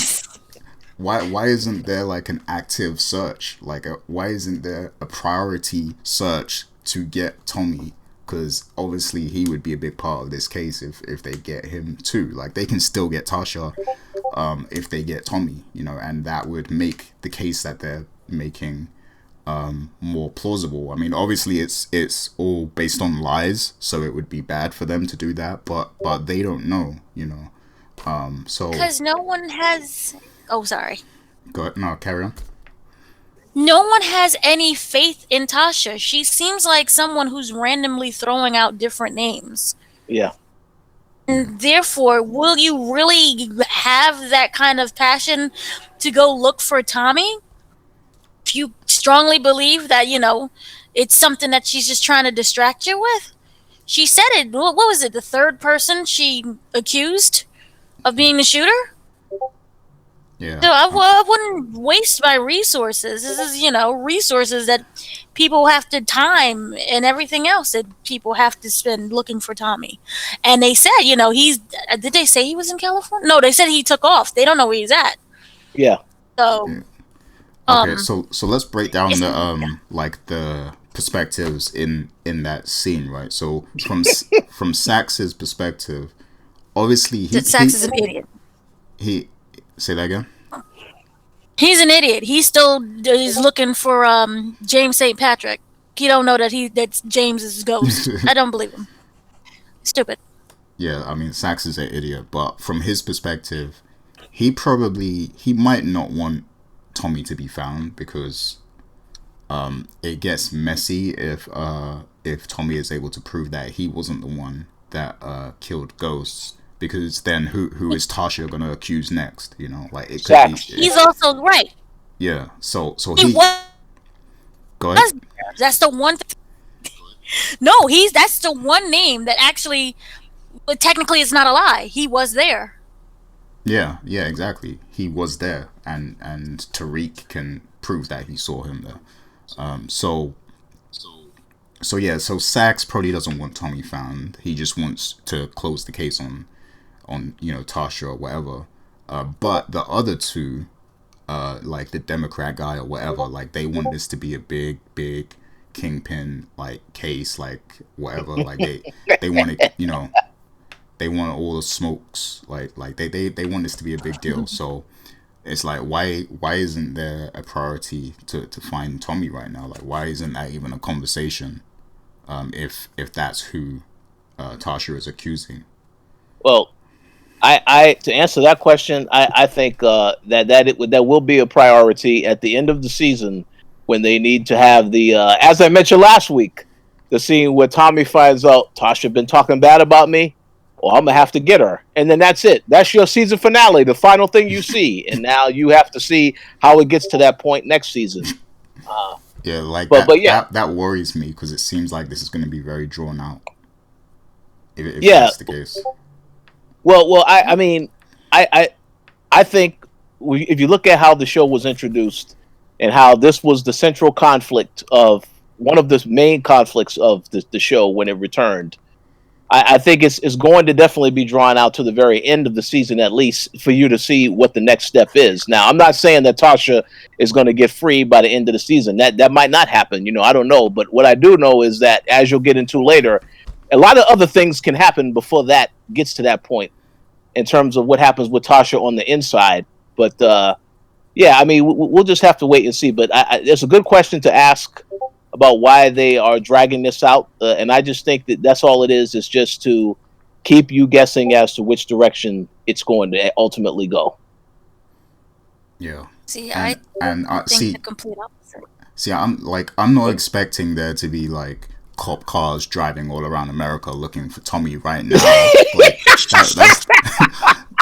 Speaker 1: Why isn't there like an active search? Like why isn't there a priority search to get Tommy? Because obviously he would be a big part of this case if they get him too. Like they can still get Tasha if they get Tommy, and that would make the case that they're making more plausible. I mean, obviously it's all based on lies, so it would be bad for them to do that, but they don't know, so
Speaker 3: because no one has. Oh, sorry.
Speaker 1: Go ahead. No, carry on.
Speaker 3: No one has any faith in Tasha. She seems like someone who's randomly throwing out different names.
Speaker 2: Yeah.
Speaker 3: And therefore, will you really have that kind of passion to go look for Tommy? If you strongly believe that, it's something that she's just trying to distract you with? She said it. What was it? The third person she accused of being the shooter?
Speaker 1: Yeah.
Speaker 3: So I wouldn't waste my resources. This is, resources that people have to time and everything else that people have to spend looking for Tommy. And they said, he's. Did they say he was in California? No, they said he took off. They don't know where he's at.
Speaker 2: Yeah.
Speaker 3: So,
Speaker 1: Yeah. Okay, so let's break down the like the perspectives in that scene, right? So from Sax's perspective, obviously
Speaker 3: Sax is an idiot.
Speaker 1: he say that again.
Speaker 3: He's an idiot. He still is looking for James St. Patrick. He don't know that's James's ghost. I don't believe him. Stupid.
Speaker 1: Yeah, I mean Sax is an idiot, but from his perspective, he might not want Tommy to be found because it gets messy if Tommy is able to prove that he wasn't the one that killed Ghosts, because then who is Tasha gonna accuse next? Like it could be.
Speaker 3: He's also right.
Speaker 1: Yeah. So
Speaker 3: He was.
Speaker 1: Go ahead.
Speaker 3: That's the one. No, that's the one name that actually, but technically, it's not a lie. He was there.
Speaker 1: Yeah, exactly. He was there, and Tariq can prove that he saw him there. So Sax probably doesn't want Tommy found. He just wants to close the case on Tasha or whatever. But the other two, like the Democrat guy or whatever, like they want this to be a big kingpin like case, like whatever. Like they want it, they want all the smokes, like they want this to be a big deal. So it's like why isn't there a priority to find Tommy right now? Like why isn't that even a conversation? If that's who Tasha is accusing.
Speaker 2: Well, I to answer that question, I think that will be a priority at the end of the season when they need to have the as I mentioned last week, the scene where Tommy finds out Tasha been talking bad about me. Well, I'm gonna have to get her, and then that's it. That's your season finale, the final thing you see, and now you have to see how it gets to that point next season.
Speaker 1: Yeah, like that worries me because it seems like this is going to be very drawn out. If that's the case.
Speaker 2: Well, I mean, I think if you look at how the show was introduced and how this was the central conflict of one of the main conflicts of the show when it returned. I think it's going to definitely be drawn out to the very end of the season, at least for you to see what the next step is. Now, I'm not saying that Tasha is going to get free by the end of the season. That might not happen. I don't know. But what I do know is that, as you'll get into later, a lot of other things can happen before that gets to that point in terms of what happens with Tasha on the inside. But, yeah, I mean, we'll just have to wait and see. But it's a good question to ask about why they are dragging this out, and I just think that that's all it is just to keep you guessing as to which direction it's going to ultimately go.
Speaker 1: Yeah.
Speaker 3: See,
Speaker 1: I
Speaker 3: think the complete opposite.
Speaker 1: See, I'm not expecting there to be like cop cars driving all around America looking for Tommy right now. Like,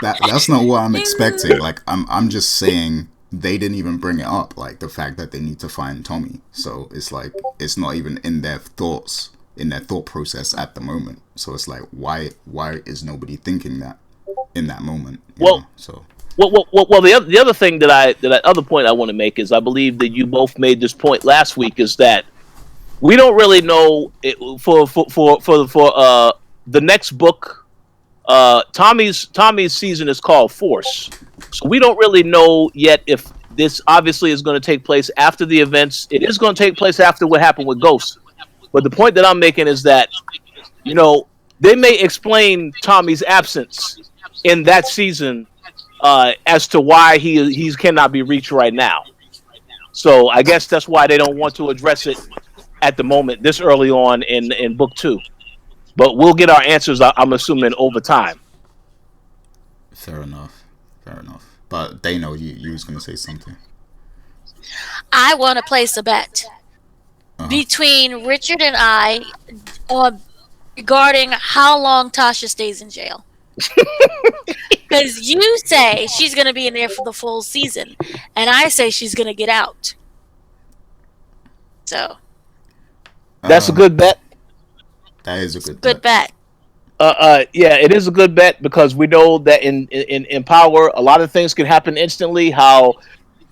Speaker 1: that's not what I'm expecting. Like I'm just saying they didn't even bring it up, like the fact that they need to find Tommy. So it's like it's not even in their thoughts, in their thought process at the moment. So it's like why is nobody thinking that in that moment?
Speaker 2: Well, the other thing other point I want to make is I believe that you both made this point last week is that we don't really know for the next book. Tommy's season is called Force, so we don't really know yet if this obviously is going to take place after the events. It is going to take place after what happened with Ghost. But the point that I'm making is that they may explain Tommy's absence in that season as to why he cannot be reached right now. So I guess that's why they don't want to address it at the moment, this early on in book 2. But we'll get our answers, I'm assuming, over time.
Speaker 1: Fair enough. But they know you was going to say something.
Speaker 3: I want to place a bet
Speaker 1: Uh-huh.
Speaker 3: between Richard and I on regarding how long Tasha stays in jail. Because you say she's going to be in there for the full season, and I say she's going to get out. So,
Speaker 2: That's a
Speaker 1: Um,
Speaker 2: good bet.
Speaker 1: that is a good
Speaker 3: good
Speaker 1: bet.
Speaker 3: bet.
Speaker 2: Yeah, it is a good bet because we know that in Power, a lot of things can happen instantly. How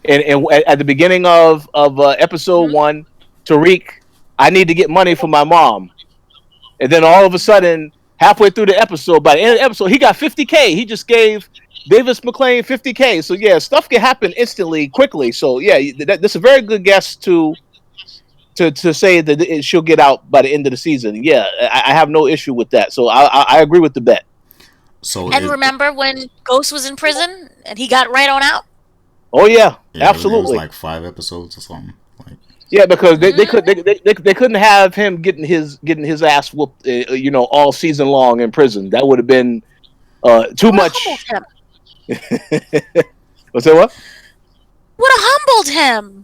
Speaker 2: at the beginning of episode
Speaker 3: Mhm.
Speaker 2: one, Tariq, I need to get money for my mom, and then all of a sudden, halfway through the episode, by the end of the episode, he got 50K. He just gave Davis McLean 50K. So yeah, stuff can happen instantly, quickly. So yeah, that's a very good guess to say that she'll get out by the end of the season. Yeah, I have no issue with that. So I agree with the bet.
Speaker 1: So
Speaker 3: And remember when Ghost was in prison and he got right on out?
Speaker 2: Oh yeah,
Speaker 1: yeah, it was
Speaker 2: absolutely.
Speaker 1: like 5 episodes or something. Like,
Speaker 2: Yeah, because
Speaker 3: Mm-hmm.
Speaker 2: they couldn't have him getting his ass whooped, all season long in prison. That would have been too
Speaker 3: Would have humbled
Speaker 2: much.
Speaker 3: him.
Speaker 2: What's that? What?
Speaker 3: Would have humbled him.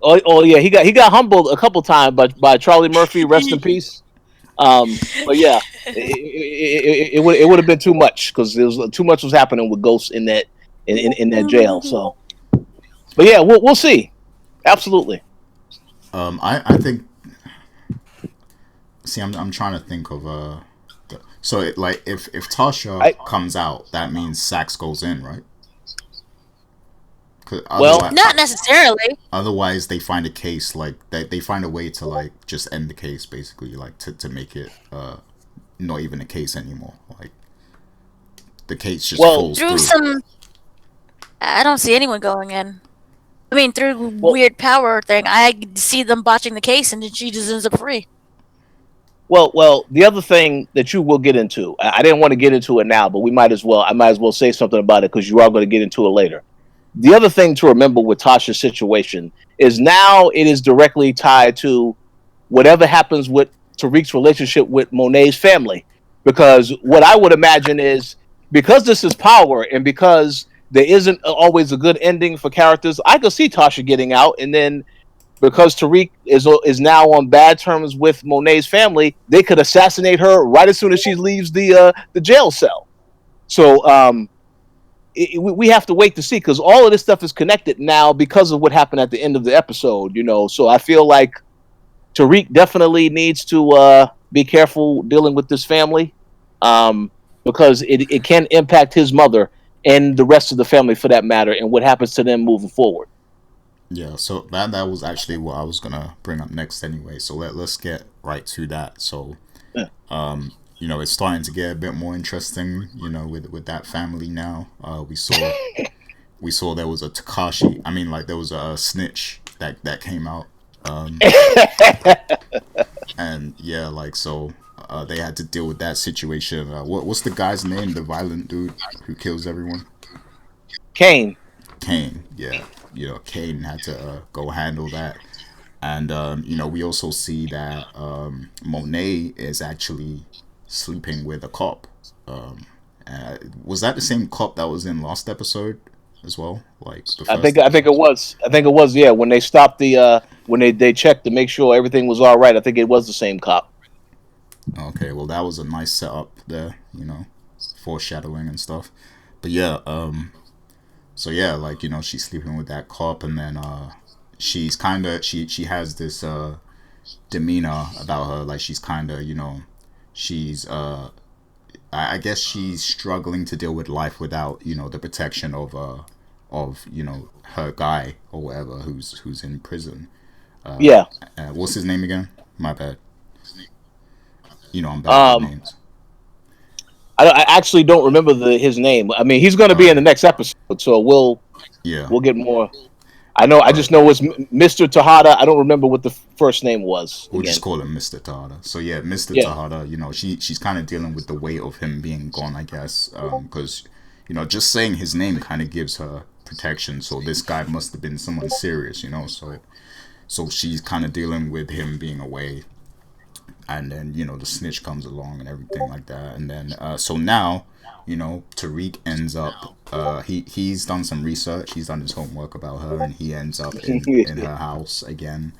Speaker 2: Oh yeah, he got humbled a couple times by Charlie Murphy. Rest in peace. But yeah, it would have been too much because there was too much was happening with Ghost in that jail. So, but yeah, we'll see. Absolutely.
Speaker 1: I think. See, I'm trying to think of so like if Tasha
Speaker 2: I
Speaker 1: comes out, that means Sax goes in, right? 'Cause
Speaker 2: well,
Speaker 3: Not necessarily.
Speaker 1: otherwise they find a case like they find a way to like just end the case basically, like to make it not even a case anymore. Like the case just
Speaker 2: well,
Speaker 1: falls
Speaker 3: Through
Speaker 1: through.
Speaker 3: some, I don't see anyone going in. I mean, through
Speaker 2: well,
Speaker 3: weird power thing, I see them botching the case, and then she just ends up free.
Speaker 2: well. The other thing that you will get into, I didn't want to get into it now, but we might as well. I might as well say something about it because you are going to get into it later. The other thing to remember with Tasha's situation is now it is directly tied to whatever happens with Tariq's relationship with Monet's family. Because what I would imagine is because this is Power and because there isn't always a good ending for characters, I could see Tasha getting out, and then because Tariq is now on bad terms with Monet's family, they could assassinate her right as soon as she leaves the jail cell. So we have to wait to see because all of this stuff is connected now because of what happened at the end of the episode. So I feel like Tariq definitely needs to be careful dealing with this family um, because it can impact his mother and the rest of the family for that matter and what happens to them moving forward.
Speaker 1: Yeah, so that was actually what I was gonna bring up next anyway. So let's get right to that. So
Speaker 2: Yeah.
Speaker 1: it's starting to get a bit more interesting, with that family now. We saw there was a Takashi. I mean, like there was a snitch that came out. Um, and yeah, like so they had to deal with that situation. What's the guy's name? The violent dude who kills everyone?
Speaker 2: Kane.
Speaker 1: Kane. Yeah, Kane had to go handle that. And we also see that Monet is actually sleeping with a cop. Um, was that the same cop that was in last episode as well? Like the
Speaker 2: I
Speaker 1: first
Speaker 2: think I think
Speaker 1: episode?
Speaker 2: it was. I think it was. Yeah, when they stopped when they checked to make sure everything was all right. I think it was the same cop.
Speaker 1: Okay, well that was a nice setup there. Foreshadowing and stuff. But yeah, so yeah, like she's sleeping with that cop, and then she's kind of she has this demeanor about her, like she's kind of she's I guess she's struggling to deal with life without the protection of her guy or whatever who's in prison.
Speaker 2: Yeah.
Speaker 1: What's his name again? My bad. I'm bad with
Speaker 2: Um.
Speaker 1: names.
Speaker 2: I actually don't remember his name. I mean, he's going to be in
Speaker 1: Uh,
Speaker 2: the next episode, so
Speaker 1: yeah.
Speaker 2: we'll get more. I know. I
Speaker 1: But
Speaker 2: just know it's Mr. Tahada. I don't remember what the first name was
Speaker 1: we'll just
Speaker 2: again.
Speaker 1: call him Mr. Tahada. So yeah, Mr.
Speaker 2: Yeah.
Speaker 1: Tahada, she's kind of dealing with the weight of him being gone, I guess, because just saying his name kind of gives her protection. So this guy must have been someone serious, so she's kind of dealing with him being away, and then the snitch comes along and everything like that, and then so now Tariq ends up he's done some research. He's done his homework about her, and he ends up in her house again.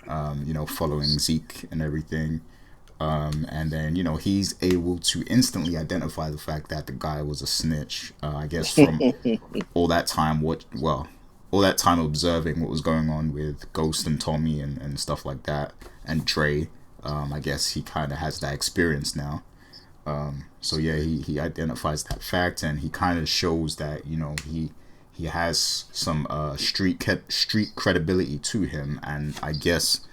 Speaker 1: Following Zeke and everything. And then he's able to instantly identify the fact that the guy was a snitch. I guess from all that time, all that time observing what was going on with Ghost and Tommy and stuff like that, and Dre. I guess he kind of has that experience now. So yeah, he identifies that fact, and he kind of shows that he has some street credibility to him, and I guess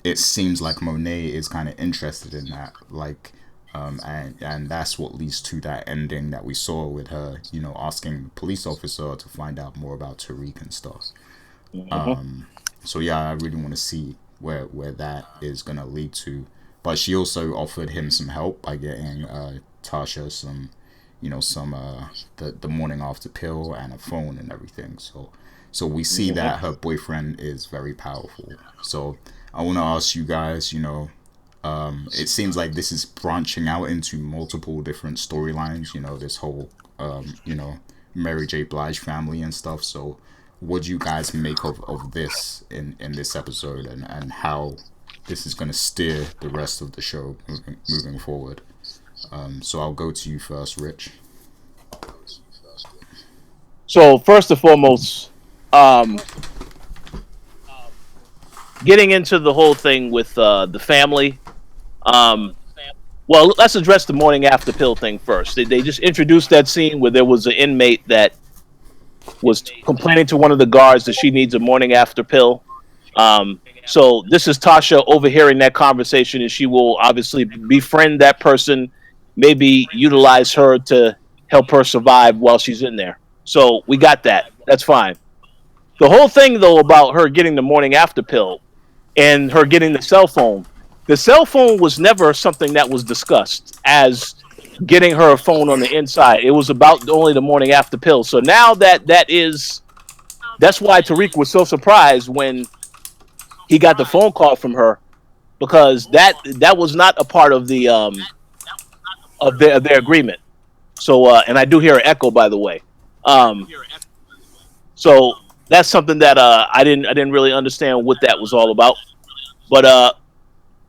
Speaker 1: it seems like Monet is kind of interested in that, and that's what leads to that ending that we saw with her, asking the police officer to find out more about Tariq and stuff. So yeah, I really want to see where that is gonna lead to. But she also offered him some help by getting Tasha some the morning after pill and a phone and everything. So we see that her boyfriend is very powerful. So I want to ask you guys, it seems like this is branching out into multiple different storylines, this whole, Mary J. Blige family and stuff. So what do you guys make of this in this episode, and how this is going to steer the rest of the show moving forward? So I'll go to you first, Rich.
Speaker 2: So first and foremost, getting into the whole thing with the family. Well, let's address the morning after pill thing first. They just introduced that scene where there was an inmate that was complaining to one of the guards that she needs a morning after pill. So this is Tasha overhearing that conversation, and she will obviously befriend that person, maybe utilize her to help her survive while she's in there. So we got that. That's fine. The whole thing, though, about her getting the morning after pill and her getting the cell phone was never something that was discussed as getting her a phone on the inside. It was about only the morning after pill. So now that's why Tariq was so surprised when he got the phone call from her, because that was not a part of the of their agreement. So and I do hear an echo, by the way. So that's something that I didn't really understand what that was all about. But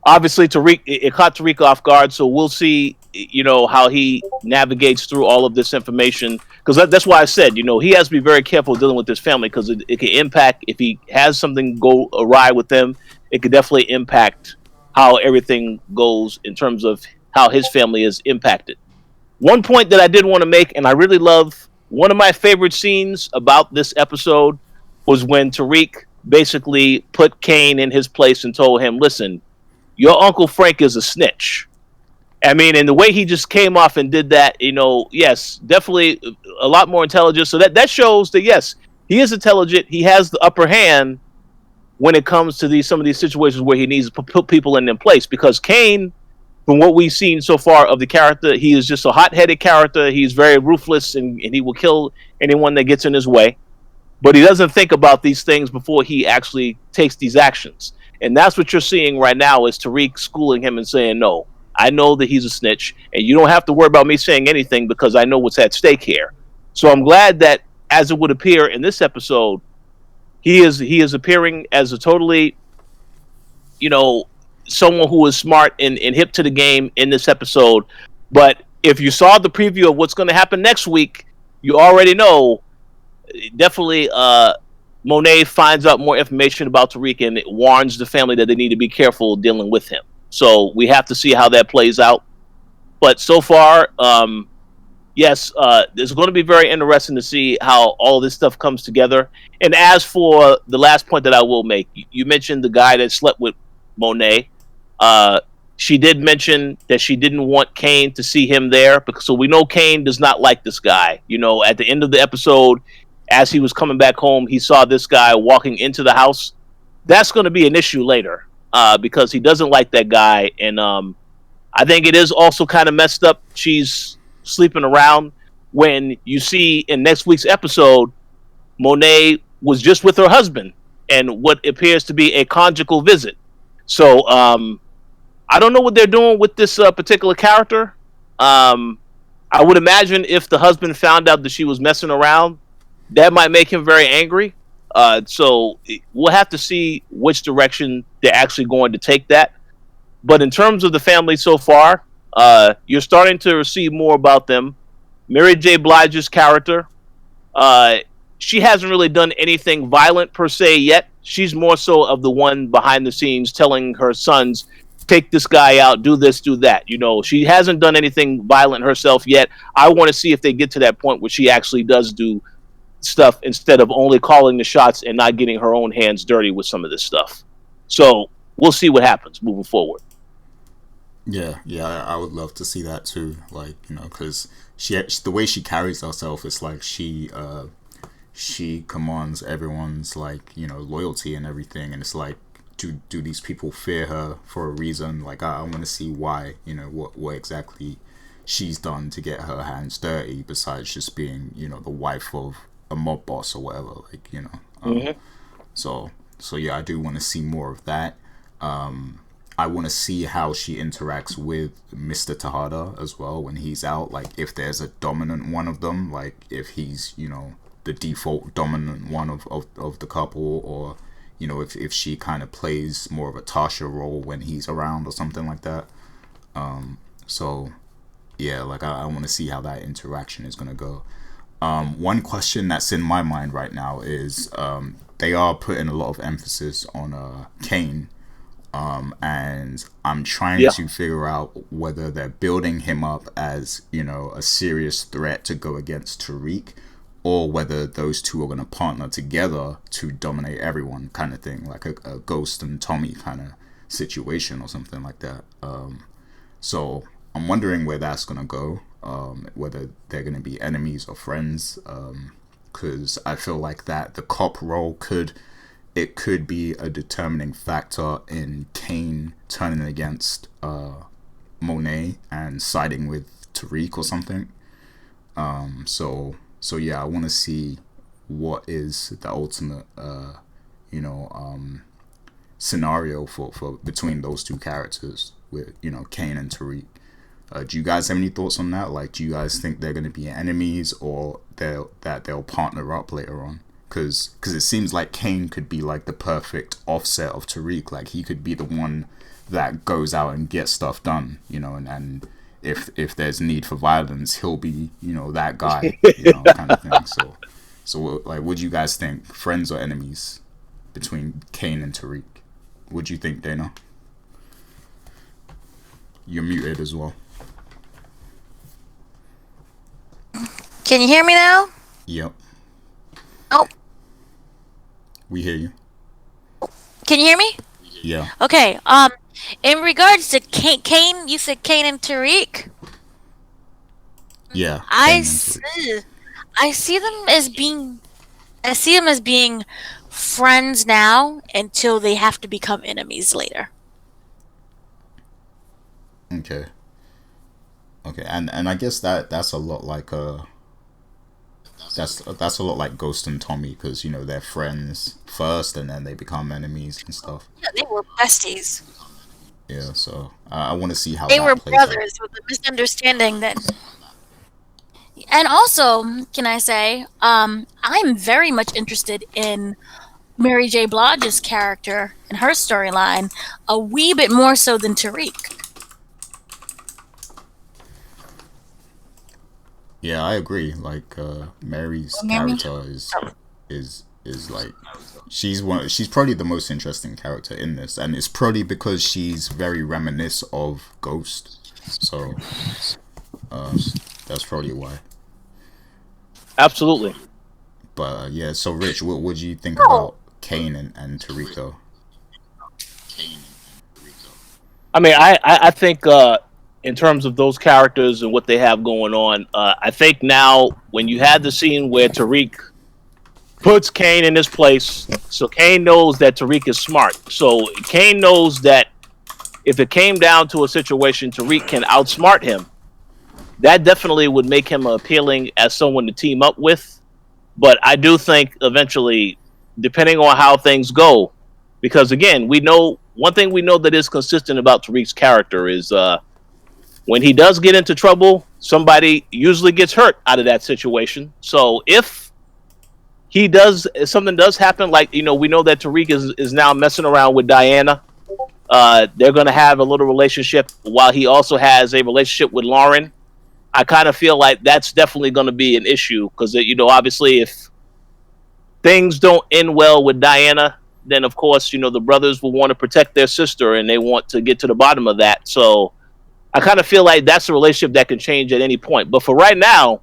Speaker 2: obviously Tariq, it caught Tariq off guard. So we'll see, how he navigates through all of this information. Because that's why I said, he has to be very careful dealing with this family, because it can impact, if he has something go awry with them, it could definitely impact how everything goes in terms of how his family is impacted. One point that I did want to make, and I really love, one of my favorite scenes about this episode was when Tariq basically put Kane in his place and told him, listen, your Uncle Frank is a snitch. I mean, and the way he just came off and did that, yes, definitely a lot more intelligent. So that shows that, yes, he is intelligent. He has the upper hand when it comes to some of these situations where he needs to put people in their place. Because Kane, from what we've seen so far of the character, he is just a hot-headed character. He's very ruthless, and he will kill anyone that gets in his way. But he doesn't think about these things before he actually takes these actions. And that's what you're seeing right now, is Tariq schooling him and saying, no, I know that he's a snitch, and you don't have to worry about me saying anything because I know what's at stake here. So I'm glad that, as it would appear in this episode, he is appearing as a totally, someone who is smart and hip to the game in this episode. But if you saw the preview of what's going to happen next week, you already know, definitely Monet finds out more information about Tariq, and it warns the family that they need to be careful dealing with him. So we have to see how that plays out. But so far, yes, it's going to be very interesting to see how all this stuff comes together. And as for the last point that I will make, you mentioned the guy that slept with Monet. She did mention that she didn't want Kane to see him there, so we know Kane does not like this guy. At the end of the episode, as he was coming back home, he saw this guy walking into the house. That's going to be an issue later, because he doesn't like that guy. And I think it is also kind of messed up. She's sleeping around when you see in next week's episode, Monet was just with her husband and what appears to be a conjugal visit. So I don't know what they're doing with this particular character. I I would imagine if the husband found out that she was messing around, that might make him very angry. So we'll have to see which direction they're actually going to take that. But in terms of the family so far, you're starting to receive more about them. Mary J. Blige's character, uh, she hasn't really done anything violent per se yet. She's more so of the one behind the scenes telling her sons, take this guy out, do this, do that. You know, she hasn't done anything violent herself yet. I want to see if they get to that point where she actually does do stuff instead of only calling the shots and not getting her own hands dirty with some of this stuff. So we'll see what happens moving forward.
Speaker 1: Yeah, yeah, I would love to see that too. Like, you know, because the way she carries herself, it's like she commands everyone's, like, you know, loyalty and everything, and it's like, do these people fear her for a reason? Like, I want to see why, you know, what exactly she's done to get her hands dirty besides just being, you know, the wife of a mob boss or whatever, like, you know. So yeah, I do want to see more of that. I want to see how she interacts with Mr. Tahada as well when he's out. Like, if there's a dominant one of them, like if he's, you know, the default dominant one of the couple, or, you know, if she kind of plays more of a Tasha role when he's around or something like that. So yeah, like I want to see how that interaction is going to go. One question that's in my mind right now is they are putting a lot of emphasis on Kane. And I'm trying to figure out whether they're building him up as, you know, a serious threat to go against Tariq, or whether those two are going to partner together to dominate everyone, kind of thing, like a Ghost and Tommy kind of situation or something like that. So I'm wondering where that's going to go, whether they're going to be enemies or friends, because I feel like that the cop role could be a determining factor in Kane turning against Monet and siding with Tariq or something. So yeah, I want to see what is the ultimate, scenario for between those two characters with, you know, Kane and Tariq. Do you guys have any thoughts on that? Like, do you guys think they're going to be enemies, or they'll partner up later on? Because it seems like Kane could be like the perfect offset of Tariq. Like, he could be the one that goes out and gets stuff done, you know, and if there's need for violence, he'll be, you know, that guy, you know, kind of thing. So like, what do you guys think? Friends or enemies between Kane and Tariq? What do you think, Dana? You're muted as well.
Speaker 3: Can you hear me now?
Speaker 1: Yep.
Speaker 3: Oh.
Speaker 1: We hear you.
Speaker 3: Can you hear me?
Speaker 1: Yeah.
Speaker 3: Okay. In regards to Kane, you said Kane and Tariq.
Speaker 1: Yeah.
Speaker 3: I see them as being friends now until they have to become enemies later.
Speaker 1: Okay. And I guess that's a lot like that's a lot like Ghost and Tommy, because, you know, they're friends first and then they become enemies and stuff.
Speaker 3: Yeah, they were besties.
Speaker 1: Yeah, so I want to see how
Speaker 3: they
Speaker 1: that
Speaker 3: were
Speaker 1: plays
Speaker 3: brothers
Speaker 1: out.
Speaker 3: with a misunderstanding that. And also, can I say, I'm very much interested in Mary J. Blige's character and her storyline a wee bit more so than Tariq.
Speaker 1: Yeah, I agree. Like, Mary's character is like, she's probably the most interesting character in this, and it's probably because she's very reminiscent of Ghost. So that's probably why.
Speaker 2: Absolutely.
Speaker 1: But yeah, so Rich, what do you think about Kane and Tariq though?
Speaker 2: I mean, I think in terms of those characters and what they have going on, I think now when you have the scene where Tariq puts Kane in his place, so Kane knows that Tariq is smart. So Kane knows that if it came down to a situation, Tariq can outsmart him. That definitely would make him appealing as someone to team up with. But I do think eventually, depending on how things go, because again, we know one thing we know that is consistent about Tariq's character is When he does get into trouble, somebody usually gets hurt out of that situation. So if something does happen, like we know that Tariq is now messing around with Diana. They're going to have a little relationship while he also has a relationship with Lauren. I kind of feel like that's definitely going to be an issue because obviously if things don't end well with Diana, then of course the brothers will want to protect their sister and they want to get to the bottom of that. So I kind of feel like that's a relationship that can change at any point. But for right now,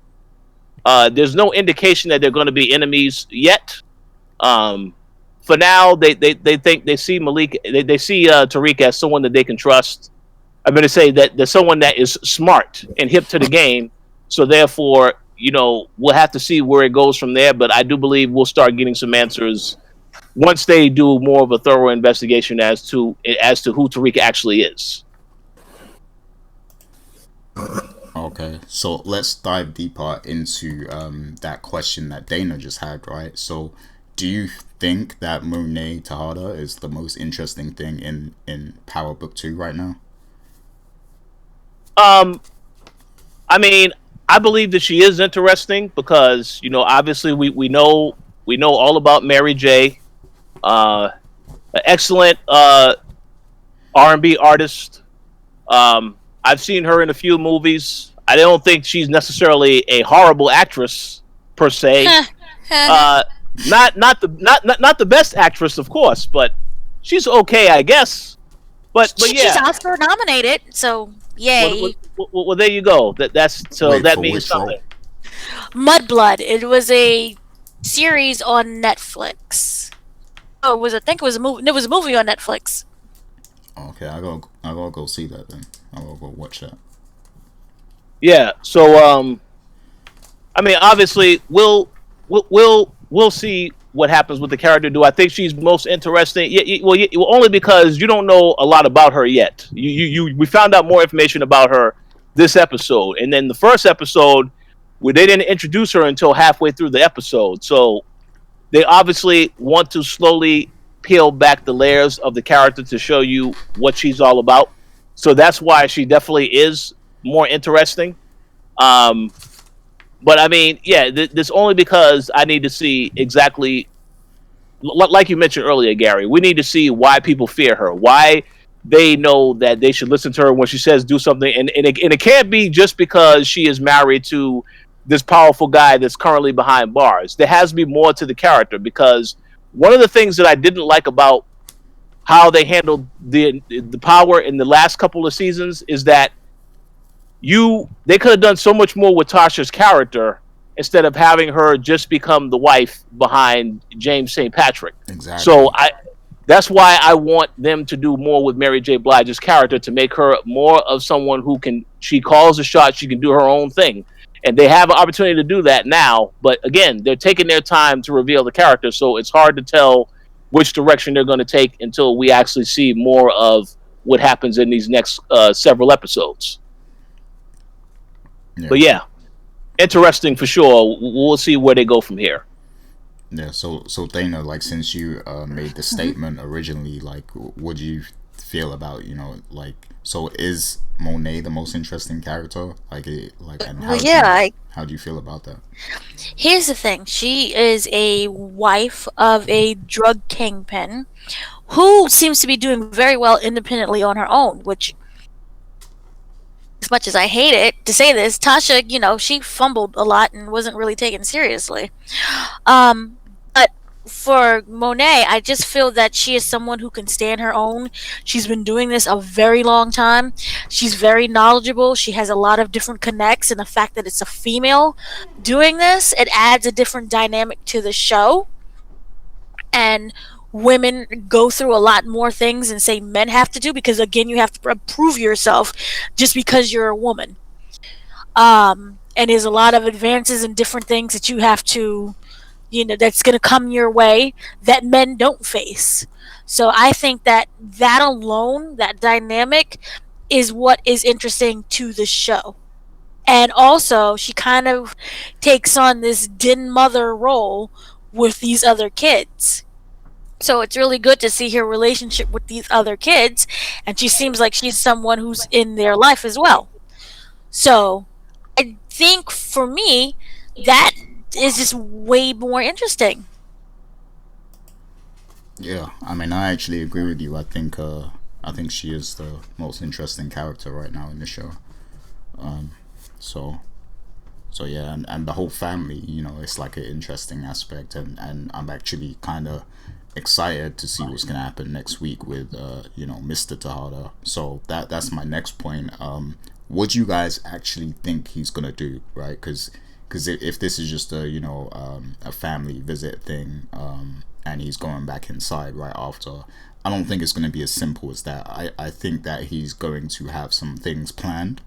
Speaker 2: there's no indication that they're going to be enemies yet. For now, they think they see they see Tariq as someone that they can trust. I'm going to say that there's someone that is smart and hip to the game. So therefore, we'll have to see where it goes from there. But I do believe we'll start getting some answers once they do more of a thorough investigation as to who Tariq actually is.
Speaker 1: Okay, so let's dive deeper into that question that Dana just had, right? So, do you think that Monae Tahada is the most interesting thing in Power Book 2 right now?
Speaker 2: I mean, I believe that she is interesting because obviously we know all about Mary J, an excellent R&B artist. I've seen her in a few movies. I don't think she's necessarily a horrible actress per se. Not the best actress, of course, but she's okay, I guess. But yeah,
Speaker 3: she's Oscar nominated, so yay.
Speaker 2: Well, there you go. That means something.
Speaker 3: Mudblood. It was a series on Netflix. Oh, I think it was a movie. It was a movie on Netflix.
Speaker 1: Okay, I gotta go see that then. I gotta go watch that.
Speaker 2: Yeah. So I mean, obviously, we'll see what happens with the character. Do I think she's most interesting? Well, only because you don't know a lot about her yet. We found out more information about her this episode, and then the first episode, where they didn't introduce her until halfway through the episode. So they obviously want to slowly peel back the layers of the character to show you what she's all about. So that's why she definitely is more interesting. But I mean, yeah, this only because I need to see exactly, like you mentioned earlier, Gary. We need to see why people fear her, why they know that they should listen to her when she says do something, and it can't be just because she is married to this powerful guy that's currently behind bars. There has to be more to the character, because one of the things that I didn't like about how they handled the power in the last couple of seasons is that they could have done so much more with Tasha's character instead of having her just become the wife behind James St. Patrick.
Speaker 1: Exactly.
Speaker 2: So that's why I want them to do more with Mary J. Blige's character, to make her more of someone who she calls the shots, she can do her own thing. And they have an opportunity to do that now. But again, they're taking their time to reveal the character, so it's hard to tell which direction they're going to take until we actually see more of what happens in these next several episodes. Yeah. But yeah, interesting for sure. We'll see where they go from here.
Speaker 1: Yeah, so Dana, like, since you made the statement originally, like, what do you feel about, like, so is Monet the most interesting character? And how do you feel about that?
Speaker 3: Here's the thing. She is a wife of a drug kingpin who seems to be doing very well independently on her own, which, as much as I hate it to say this, Tasha, she fumbled a lot and wasn't really taken seriously. But for Monet, I just feel that she is someone who can stand her own. She's been doing this a very long time. She's very knowledgeable. She has a lot of different connects, and the fact that it's a female doing this, it adds a different dynamic to the show. And women go through a lot more things than, say, men have to do, because again, you have to prove yourself just because you're a woman. And there's a lot of advances and different things that you have to, that's going to come your way that men don't face. So I think that alone, that dynamic, is what is interesting to the show. And also, she kind of takes on this den mother role with these other kids. So it's really good to see her relationship with these other kids, and she seems like she's someone who's in their life as well. So I think for me, that is just way more interesting.
Speaker 1: Yeah, I mean, I actually agree with you. I think she is the most interesting character right now in the show. Um, so so yeah, and the whole family, it's like an interesting aspect, and I'm actually kind of excited to see what's gonna happen next week with Mr. Tahada. So that's my next point. What do you guys actually think he's gonna do, right? Because if this is just a family visit thing, and he's going back inside right after, I don't think it's going to be as simple as that. I think that he's going to have some things planned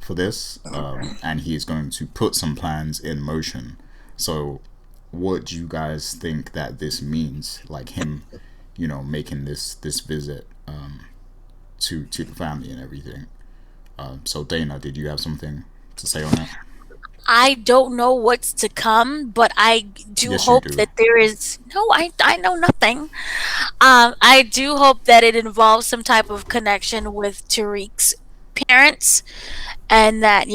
Speaker 1: for this, and he is going to put some plans in motion. So, what do you guys think that this means? Like him, making this visit to the family and everything. So, Dana, did you have something to say on that?
Speaker 3: I don't know what's to come, but I do
Speaker 1: Yes, you
Speaker 3: hope
Speaker 1: do.
Speaker 3: that there is no. I know nothing. I do hope that it involves some type of connection with Tariq's parents, and that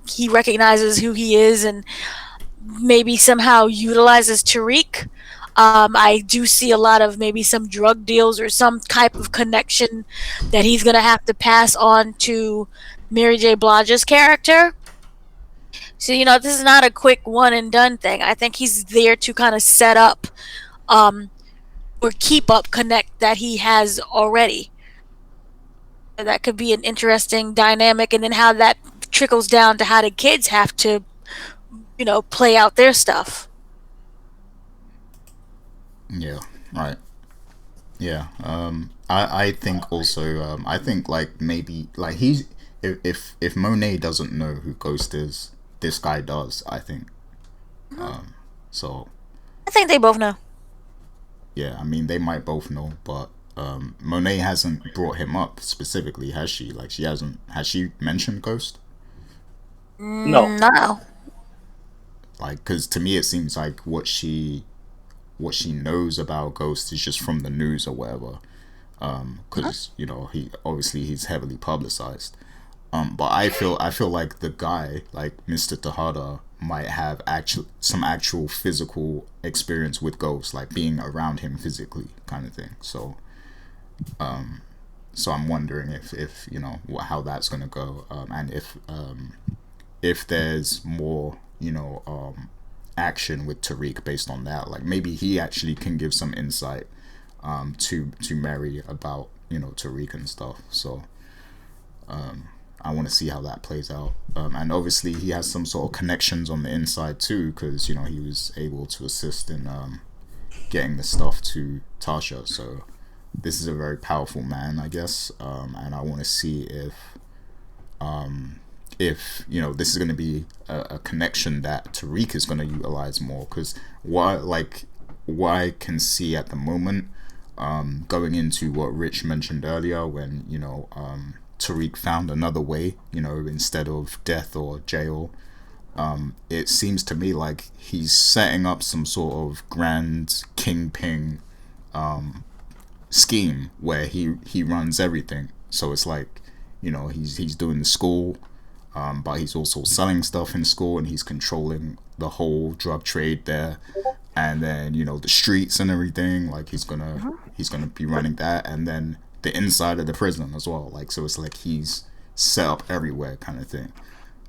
Speaker 3: he recognizes who he is, and maybe somehow utilizes Tariq. I do see a lot of maybe some drug deals or some type of connection that he's gonna have to pass on to Mary J. Blige's character. So this is not a quick one and done thing. I think he's there to kind of set up um, or keep up connect that he has already. That could be an interesting dynamic, and then how that trickles down to how the kids have to play out their stuff.
Speaker 1: Yeah, right. Yeah. I think also, I think like maybe like he's if Monet doesn't know who Ghost is, this guy does, I think. So
Speaker 3: I think they both know.
Speaker 1: yeah, I mean they might both know, but Monet hasn't brought him up specifically, has she? Like she hasn't has she mentioned Ghost?
Speaker 2: No.
Speaker 3: No.
Speaker 1: Like cuz to me it seems like what she knows about Ghost is just from the news or whatever. Because he's heavily publicized. But I feel like the guy, like Mr. Tahada, might have actual physical experience with ghosts, like being around him physically, kind of thing. So I'm wondering if how that's gonna go, and if there's more action with Tariq based on that. Like maybe he actually can give some insight to Mary about Tariq and stuff. So I want to see how that plays out. And obviously he has some sort of connections on the inside too, because he was able to assist in getting the stuff to Tasha. So this is a very powerful man, I guess. And I want to see if this is going to be a connection that Tariq is going to utilize more, because what I can see at the moment, going into what Rich mentioned earlier, when Tariq found another way, instead of death or jail, it seems to me like he's setting up some sort of grand kingpin scheme where he runs everything. So it's like he's doing the school, but he's also selling stuff in school, and he's controlling the whole drug trade there, and then the streets and everything. Like he's gonna be running that, and then the inside of the prison as well. Like so, it's like he's set up everywhere, kind of thing,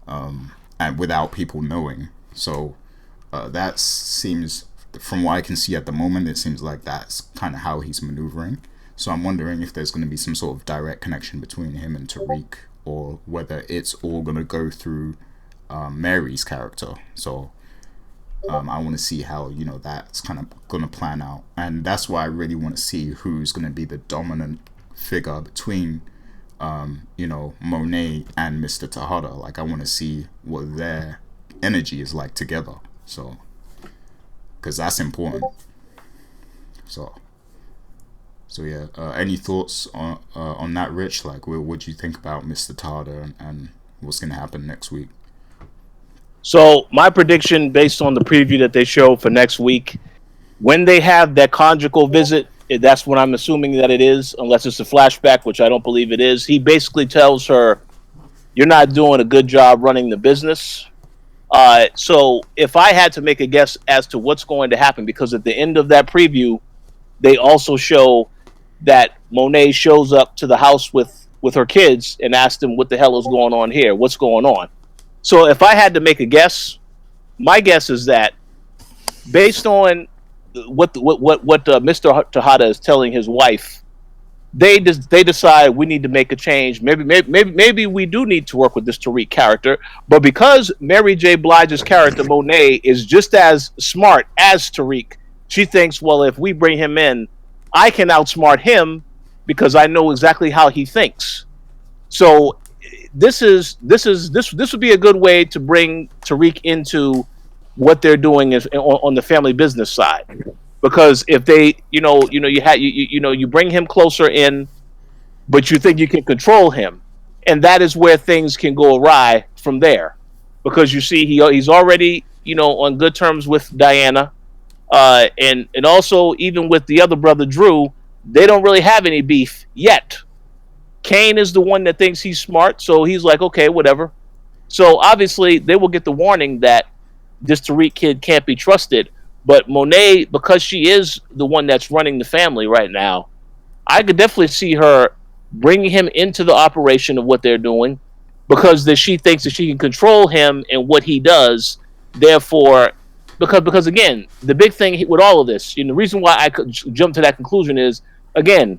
Speaker 1: and without people knowing. So that seems, from what I can see at the moment, it seems like that's kind of how he's maneuvering. So I'm wondering if there's going to be some sort of direct connection between him and Tariq, or whether it's all going to go through Mary's character. So I want to see how that's kind of going to plan out, and that's why I really want to see who's going to be the dominant figure between Monet and Mr. Tahada. Like I want to see what their energy is like together. So because that's important. So yeah. Any thoughts on that, Rich? Like, what do you think about Mr. Tahada and what's gonna happen next week?
Speaker 2: So my prediction, based on the preview that they showed for next week, when they have that conjugal visit, that's when I'm assuming that it is, unless it's a flashback, which I don't believe it is. He basically tells her, you're not doing a good job running the business. So if I had to make a guess as to what's going to happen, because at the end of that preview, they also show that Monet shows up to the house with her kids and asks them what the hell is going on here, what's going on. So if I had to make a guess, my guess is that based on what Mr. Tahada is telling his wife, they decide we need to make a change. Maybe we do need to work with this Tariq character, but because Mary J. Blige's character Monet is just as smart as Tariq, she thinks, well, if we bring him in, I can outsmart him because I know exactly how he thinks. So this would be a good way to bring Tariq into what they're doing is on the family business side. Because if they, you bring him closer in, but you think you can control him, and that is where things can go awry from there. Because you see, he's already, on good terms with Diana, and also even with the other brother Drew, they don't really have any beef yet. Kane is the one that thinks he's smart, so he's like, okay, whatever. So obviously, they will get the warning that this Tariq kid can't be trusted. But Monet, because she is the one that's running the family right now, I could definitely see her bringing him into the operation of what they're doing, because that she thinks that she can control him and what he does. Therefore, because again, the big thing with all of this, and the reason why I could jump to that conclusion is, again,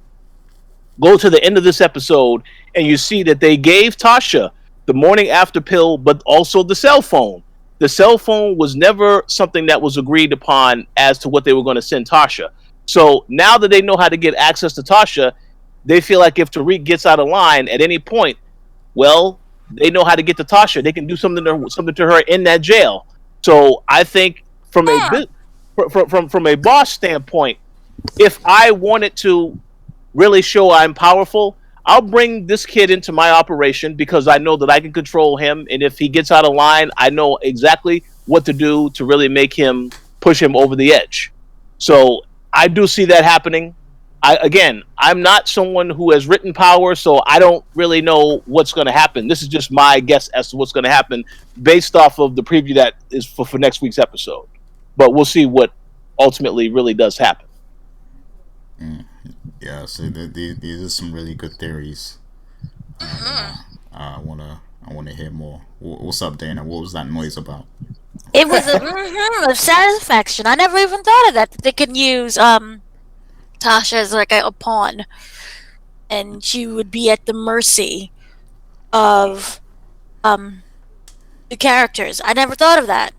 Speaker 2: go to the end of this episode and you see that they gave Tasha the morning after pill, but also the cell phone. The cell phone was never something that was agreed upon as to what they were going to send Tasha. So now that they know how to get access to Tasha, they feel like if Tariq gets out of line at any point, well, they know how to get to Tasha. They can do something to her in that jail. So I think from a boss standpoint, if I wanted to really show I'm powerful, I'll bring this kid into my operation because I know that I can control him. And if he gets out of line, I know exactly what to do to really make him, push him over the edge. So I do see that happening. I'm not someone who has written Power, so I don't really know what's going to happen. This is just my guess as to what's going to happen based off of the preview that is for next week's episode. But we'll see what ultimately really does happen.
Speaker 1: Yeah, so these are some really good theories. I wanna hear more. What's up, Dana? What was that noise about?
Speaker 3: It was of satisfaction. I never even thought of that they can use Tasha as like a pawn, and she would be at the mercy of the characters. I never thought of that.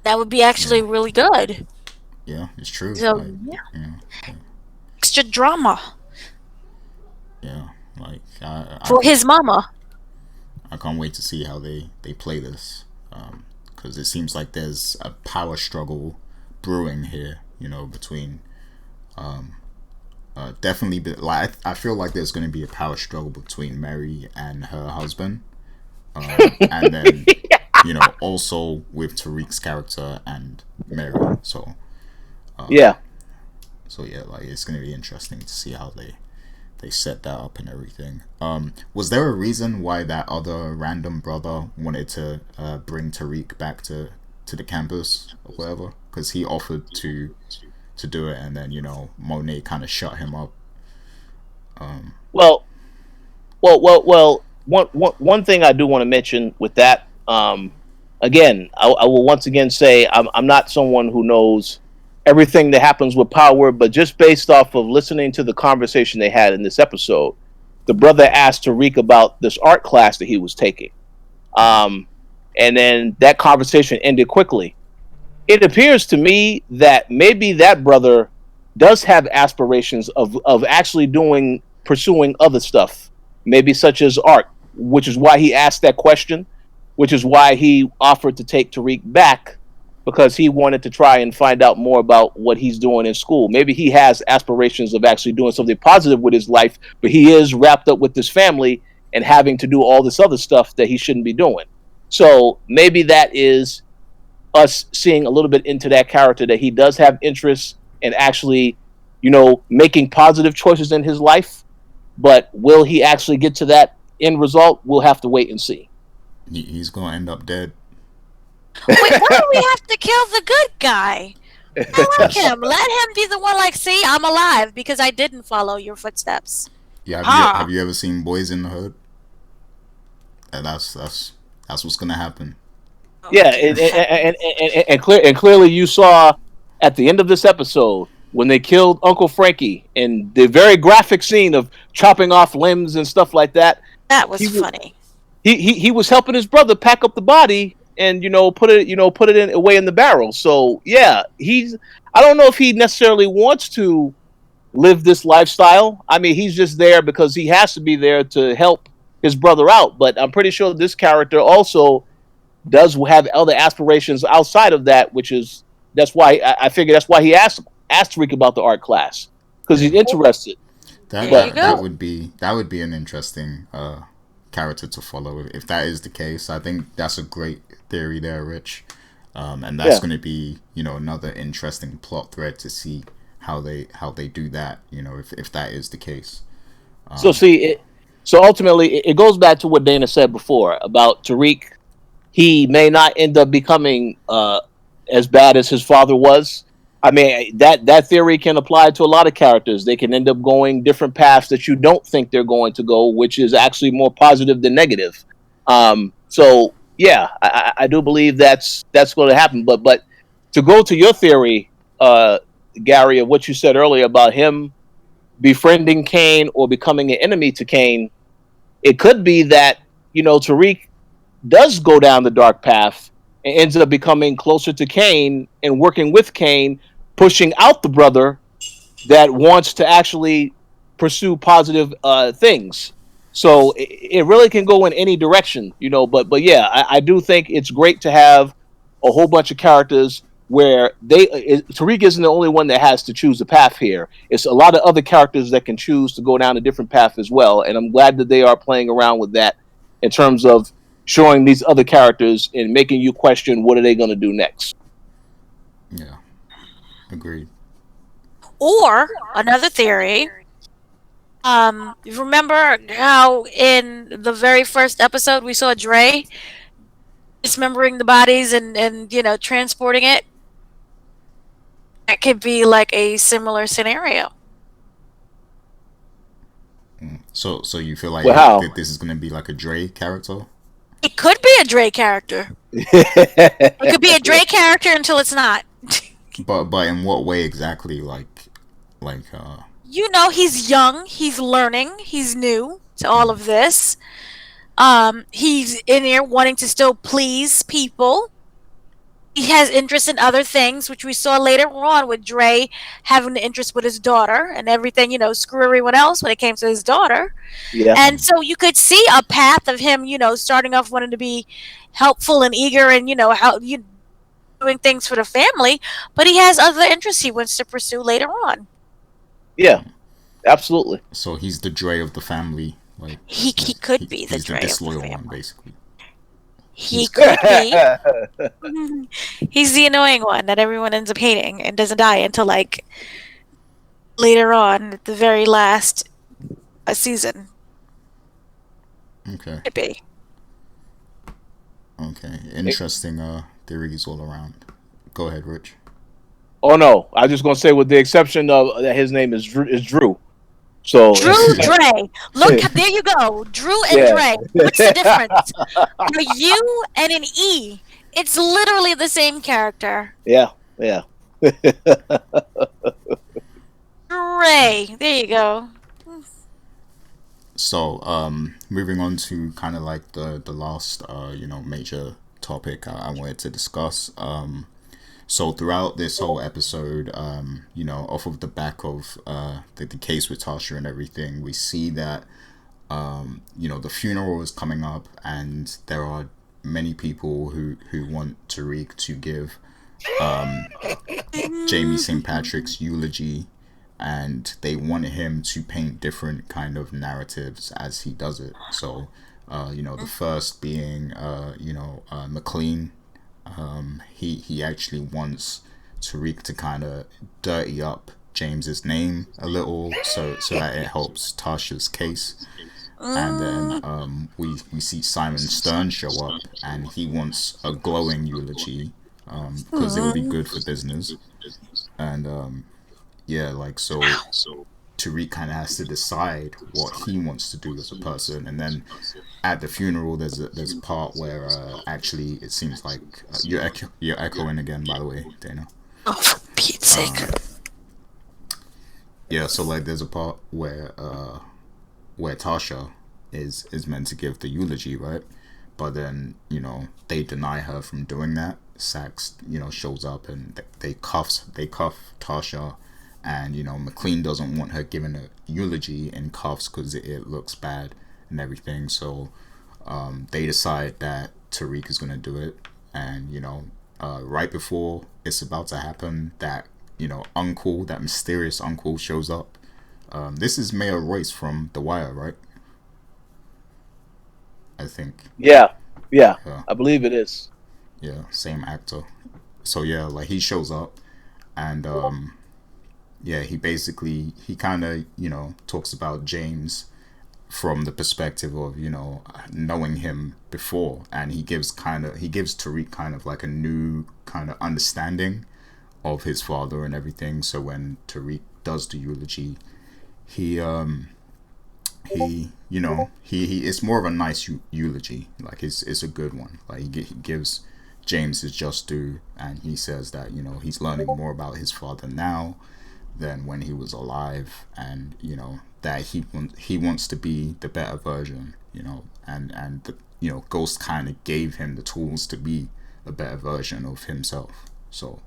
Speaker 3: That would be actually really good.
Speaker 1: Yeah, it's true.
Speaker 3: So
Speaker 1: yeah.
Speaker 3: Extra drama.
Speaker 1: Yeah, like
Speaker 3: for his mama.
Speaker 1: I can't wait to see how they play this, because it seems like there's a power struggle brewing here, between definitely, like I feel like there's going to be a power struggle between Mary and her husband, and then also with Tariq's character and Mary. So like it's going to be interesting to see how they set that up and everything. Was there a reason why that other random brother wanted to bring Tariq back to the campus or whatever? Because he offered to do it, and then Monet kind of shut him up.
Speaker 2: Well. One thing I do want to mention with that, again, I will once again say I'm not someone who knows everything that happens with Power, but just based off of listening to the conversation they had in this episode, the brother asked Tariq about this art class that he was taking, and then that conversation ended quickly. It appears to me that maybe that brother does have aspirations of actually pursuing other stuff, maybe such as art, which is why he asked that question, which is why he offered to take Tariq back, because he wanted to try and find out more about what he's doing in school. Maybe he has aspirations of actually doing something positive with his life, but he is wrapped up with his family and having to do all this other stuff that he shouldn't be doing. So maybe that is us seeing a little bit into that character, that he does have interest in actually, making positive choices in his life. But will he actually get to that end result, we'll have to wait and see.
Speaker 1: He's gonna end up dead.
Speaker 3: Wait, why do we have to kill the good guy? I like him. Let him be the one. Like, see, I'm alive because I didn't follow your footsteps.
Speaker 1: Yeah, have you ever seen Boys in the Hood? And that's what's gonna happen.
Speaker 2: Yeah, and clearly you saw at the end of this episode when they killed Uncle Frankie and the very graphic scene of chopping off limbs and stuff like that.
Speaker 3: That was funny.
Speaker 2: He was helping his brother pack up the body and put it in away in the barrel. So yeah, I don't know if he necessarily wants to live this lifestyle. I mean, he's just there because he has to be there to help his brother out. But I'm pretty sure this character also does have other aspirations outside of that, that's why I figure that's why he asked Tariq about the art class, because he's interested.
Speaker 1: That would be an interesting character to follow if that is the case. I think that's a great theory there, Rich, and that's going to be another interesting plot thread to see how they do that. If that is the case. So ultimately, it goes back to what Dana said before about Tariq. He may not end up becoming as bad as his father was. I mean, that theory can apply to a lot of characters. They can end up going different paths that you don't think they're going to go, which is actually more positive than negative. So yeah, I do believe that's going to happen. But to go to your theory, Gary, of what you said earlier about him befriending Kane or becoming an enemy to Kane, it could be that Tariq does go down the dark path and ends up becoming closer to Kane and working with Kane, pushing out the brother that wants to actually pursue positive things. So it really can go in any direction, but yeah, I do think it's great to have a whole bunch of characters where Tariq isn't the only one that has to choose a path here. It's a lot of other characters that can choose to go down a different path as well. And I'm glad that they are playing around with that in terms of showing these other characters and making you question what are they going to do next. Yeah, agreed.
Speaker 3: Or another theory. Remember how in the very first episode we saw Dre dismembering the bodies and transporting it? That could be like a similar scenario.
Speaker 1: So you feel like that this is going to be like a Dre character?
Speaker 3: It could be a Dre character. It could be a Dre character until it's not.
Speaker 1: But in what way exactly?
Speaker 3: He's young, he's learning, he's new to all of this. He's in there wanting to still please people. He has interest in other things, which we saw later on with Dre having the interest with his daughter and everything, screw everyone else when it came to his daughter.
Speaker 2: Yeah.
Speaker 3: And so you could see a path of him, starting off wanting to be helpful and eager and, doing things for the family, but he has other interests he wants to pursue later on.
Speaker 2: Yeah, absolutely.
Speaker 1: So he's the Dre of the family.
Speaker 3: He could be the Dre
Speaker 1: He's the
Speaker 3: of the
Speaker 1: disloyal
Speaker 3: family.
Speaker 1: one, basically.
Speaker 3: He could be. He's the annoying one that everyone ends up hating and doesn't die until later on at the very last season.
Speaker 1: Okay.
Speaker 3: Could be.
Speaker 1: Okay. Interesting theories all around. Go ahead, Rich.
Speaker 2: Oh no, I was just gonna say, with the exception of that, his name is Drew. So
Speaker 3: Drew Dre. Look, there you go. Drew and Dre. What's the difference? A U and an E. It's literally the same character.
Speaker 2: Yeah.
Speaker 3: Dre. There you go.
Speaker 1: So, moving on to kind of like the last major topic I wanted to discuss. So throughout this whole episode, off of the back of the case with Tasha and everything, we see that, the funeral is coming up and there are many people who want Tariq to give Jamie St. Patrick's eulogy, and they want him to paint different kind of narratives as he does it. So, the first being, Mclean. He actually wants Tariq to kind of dirty up James's name a little, so that it helps Tasha's case. and then we see Simon Stern show up, and he wants a glowing eulogy because it will be good for business, and yeah, like so. Tariq kind of has to decide what he wants to do as a person, and then at the funeral, there's a part where actually it seems like you're echoing again. By the way, Dana.
Speaker 3: Oh, for Pete's sake!
Speaker 1: Yeah, so like there's a part where Tasha is meant to give the eulogy, right? But then they deny her from doing that. Sax shows up and they cuff Tasha, and Mclean doesn't want her giving a eulogy in cuffs because it looks bad and everything. So they decide that Tariq is gonna do it, and right before it's about to happen, that uncle, that mysterious uncle, shows up. This is Mayor Royce from The Wire, right? I think.
Speaker 2: Yeah. I believe it is.
Speaker 1: Yeah, same actor. So yeah, like he shows up, and yeah, he kind of talks about James from the perspective of knowing him before, and he gives Tariq kind of like a new kind of understanding of his father and everything. So when Tariq does the eulogy, he it's more of a nice eulogy. Like it's a good one. Like he gives James his just due, and he says that he's learning more about his father now than when he was alive, and that he wants to be the better version, and Ghost kind of gave him the tools to be a better version of himself. So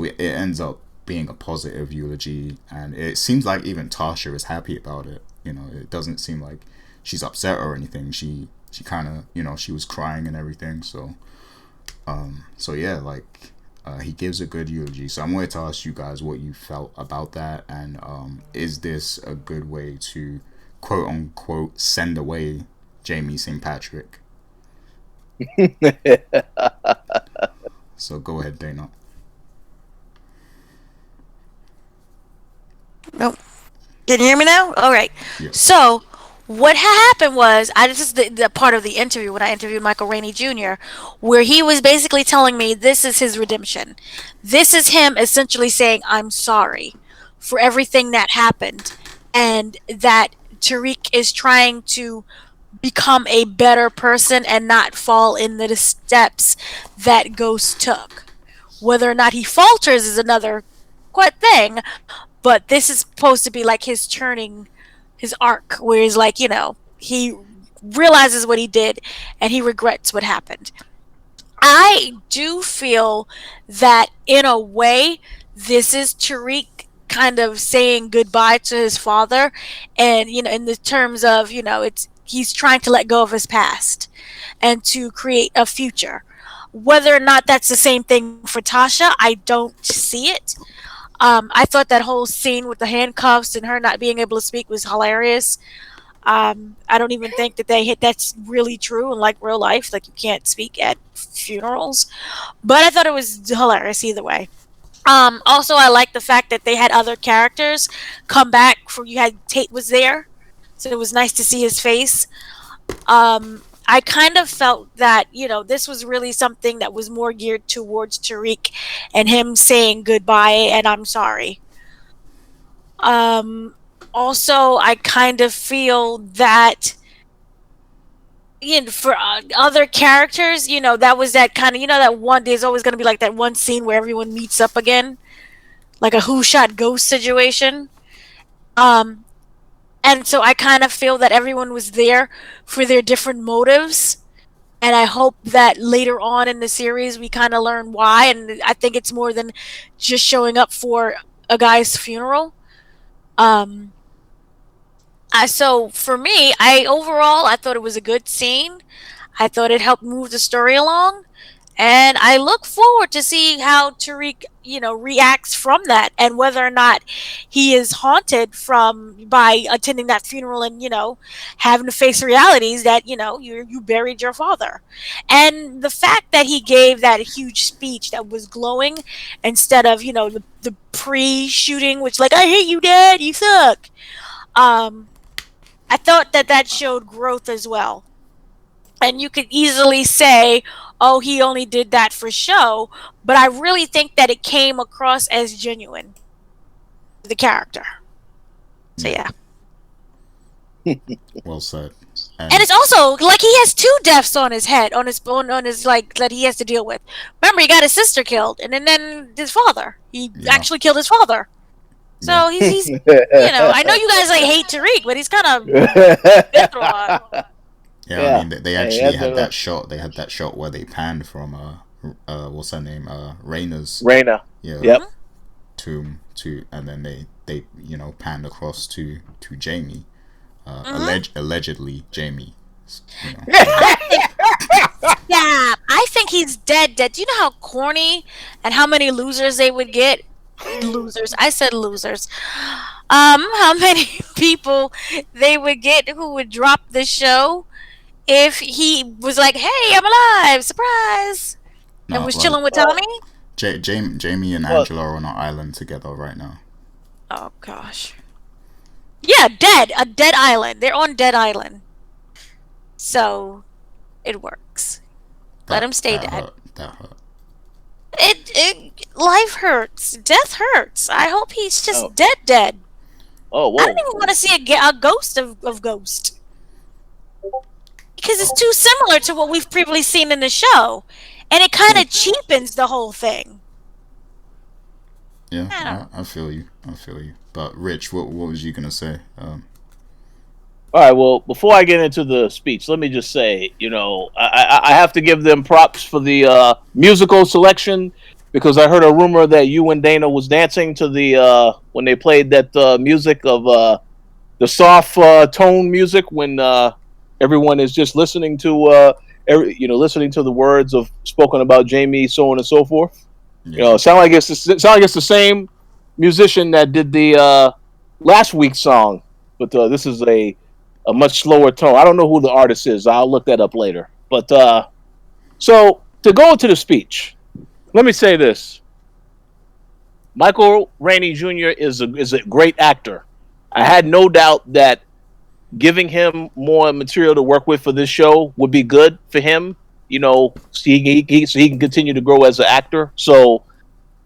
Speaker 1: it ends up being a positive eulogy, and it seems like even Tasha is happy about it. It doesn't seem like she's upset or anything. She kind of she was crying and everything. So yeah, like he gives a good eulogy. So I'm going to ask you guys what you felt about that, and is this a good way to quote unquote send away Jamie St. Patrick? So go ahead, Dana.
Speaker 3: Nope. Can you hear me now? All right.
Speaker 1: Yeah.
Speaker 3: So what happened was, this is the part of the interview when I interviewed Michael Rainey Jr., where he was basically telling me this is his redemption. This is him essentially saying, I'm sorry for everything that happened, and that Tariq is trying to become a better person and not fall in the steps that Ghost took. Whether or not he falters is another thing, but this is supposed to be like his turning, his arc, where he's like, he realizes what he did and he regrets what happened. I do feel that in a way, this is Tariq kind of saying goodbye to his father, and in the terms of he's trying to let go of his past and to create a future. Whether or not that's the same thing for Tasha, I don't see it. I thought that whole scene with the handcuffs and her not being able to speak was hilarious. I don't even think that that's really true in like real life. Like, you can't speak at funerals, but I thought it was hilarious either way. Also, I like the fact that they had other characters come back. You had Tate was there, so it was nice to see his face. I kind of felt that this was really something that was more geared towards Tariq and him saying goodbye and I'm sorry. Also, I kind of feel that for other characters, that was that kind of that one. There's always going to be like that one scene where everyone meets up again, like a Who Shot Ghost situation. And so I kind of feel that everyone was there for their different motives. And I hope that later on in the series we kind of learn why. And I think it's more than just showing up for a guy's funeral. So for me, I thought it was a good scene. I thought it helped move the story along. And I look forward to see how Tariq, reacts from that, and whether or not he is haunted by attending that funeral and having to face realities that you buried your father, and the fact that he gave that huge speech that was glowing instead of the pre-shooting, which like I hate you, Dad, you suck. I thought that showed growth as well. And you could easily say, oh, he only did that for show, but I really think that it came across as genuine, the character. So
Speaker 1: Yeah,
Speaker 3: yeah.
Speaker 1: well said.
Speaker 3: And
Speaker 1: And
Speaker 3: it's also like he has two deaths on his head, on his like that he has to deal with. Remember, he got his sister killed, and then his father. He
Speaker 1: yeah,
Speaker 3: actually killed his father.
Speaker 1: yeah,
Speaker 3: So he's I know you guys like hate Tariq, but he's kind of been through a lot.
Speaker 1: yeah. I
Speaker 2: Yeah.
Speaker 1: mean, they
Speaker 2: Hey,
Speaker 1: actually
Speaker 2: that's
Speaker 1: had that shot. They had that shot where they panned from what's her name, Raina's,
Speaker 2: Raina.
Speaker 1: yeah,
Speaker 2: Yep.
Speaker 1: to, and then they panned across to Jamie,
Speaker 3: Mm-hmm.
Speaker 1: allegedly Jamie,
Speaker 3: I think, yeah, I think he's dead. Dead. Do you know how corny and how many losers they would get? Losers. I said losers. How many people they would get who would drop the show if he was like, "Hey, I'm alive! Surprise!" and
Speaker 1: no,
Speaker 3: was
Speaker 1: like
Speaker 3: chilling with Tommy.
Speaker 1: Jamie and
Speaker 2: Well,
Speaker 1: Angela are on an island together right now.
Speaker 3: Oh gosh. Yeah, dead. A dead island. They're on dead island. So it works. Let him stay dead.
Speaker 1: That hurt.
Speaker 3: It life hurts. Death hurts. I hope he's
Speaker 2: oh,
Speaker 3: just dead.
Speaker 2: oh,
Speaker 3: I don't
Speaker 2: whoa.
Speaker 3: even want to see a ghost of Ghost because it's too similar to what we've previously seen in the show, and it kind of cheapens the whole thing.
Speaker 1: Yeah,
Speaker 3: I don't know.
Speaker 1: I feel you. I feel you. But Rich, what was you gonna say?
Speaker 2: All right. Well, before I get into the speech, let me just say, I have to give them props for the musical selection because I heard a rumor that you and Dana was dancing to the when they played that music of the soft tone music when everyone is just listening to listening to the words of spoken about Jamie, so on and so forth.
Speaker 1: Yeah,
Speaker 2: Sound like it's the same musician that did the last week's song, but this is a much slower tone. I don't know who the artist is. I'll look that up later. But so to go into the speech, let me say this: Michael Rainey Jr. is a great actor. I had no doubt that giving him more material to work with for this show would be good for him. So he can continue to grow as an actor. So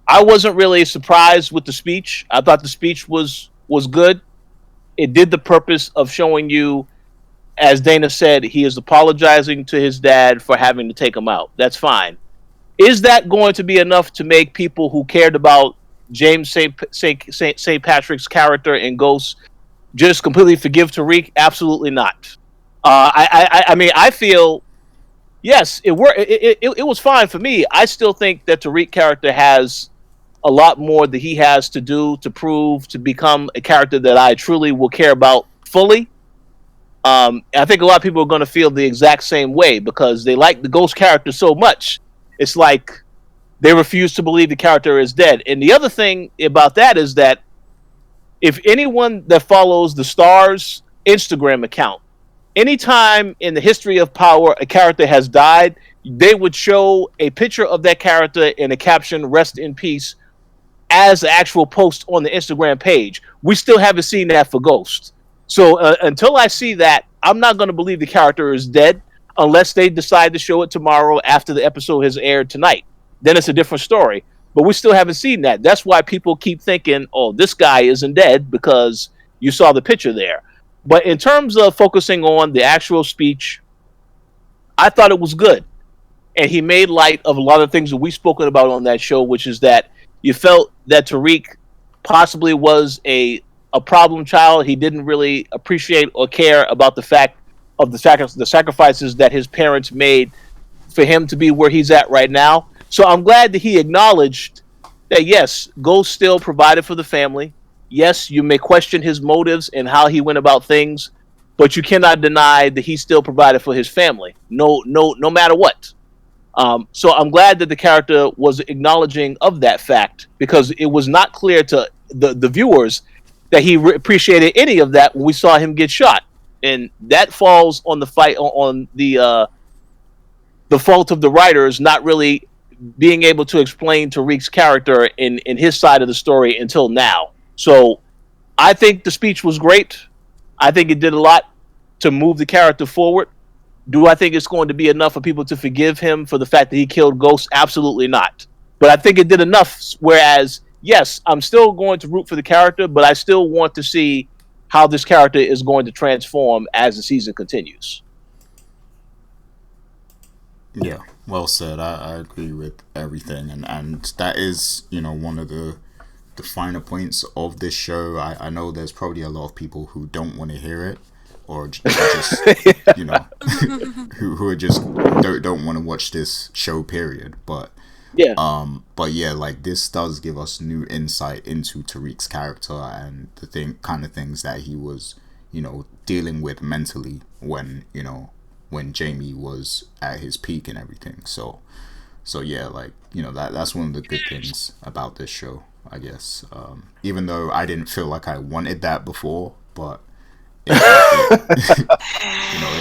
Speaker 2: I wasn't really surprised with the speech. I thought the speech was good. It did the purpose of showing you, as Dana said, he is apologizing to his dad for having to take him out. That's fine. Is that going to be enough to make people who cared about James St. Patrick's character in Ghost just completely forgive Tariq? Absolutely not. I mean, I feel yes, it worked. It was fine for me. I still think that Tariq character has a lot more that he has to do to prove to become a character that I truly will care about fully. I think a lot of people are going to feel the exact same way because they like the Ghost character so much. It's like they refuse to believe the character is dead. And the other thing about that is that if anyone that follows the Starz Instagram account, anytime in the history of Power a character has died, they would show a picture of that character and a caption, "Rest in peace," as the actual post on the Instagram page. We still haven't seen that for Ghost. So until I see that, I'm not going to believe the character is dead unless they decide to show it tomorrow after the episode has aired tonight. Then it's a different story. But we still haven't seen that. That's why people keep thinking, oh, this guy isn't dead because you saw the picture there. But in terms of focusing on the actual speech, I thought it was good. And he made light of a lot of things that we've spoken about on that show, which is that you felt that Tariq possibly was a problem child. He didn't really appreciate or care about the fact of the sacrifices that his parents made for him to be where he's at right now. So I'm glad that he acknowledged that yes, Ghost still provided for the family. Yes, you may question his motives and how he went about things, but you cannot deny that he still provided for his family. No matter what. So I'm glad that the character was acknowledging of that fact because it was not clear to the viewers that he appreciated any of that when we saw him get shot, and that falls on the fight on the fault of the writers not really being able to explain Tariq's character in his side of the story until now. So I think the speech was great. I think it did a lot to move the character forward. Do I think it's going to be enough for people to forgive him for the fact that he killed Ghost? Absolutely not. But I think it did enough. Whereas, yes, I'm still going to root for the character, but I still want to see how this character is going to transform as the season continues.
Speaker 1: Yeah, well said. I agree with everything, and that is, one of the finer points of this show. I know there's probably a lot of people who don't want to hear it, or just who are just don't want to watch this show. Period. But yeah, like this does give us new insight into Tariq's character and the kind of things that he was, dealing with mentally when Jamie was at his peak and everything. So yeah, like, that's one of the good things about this show, I guess. Even though I didn't feel like I wanted that before, but it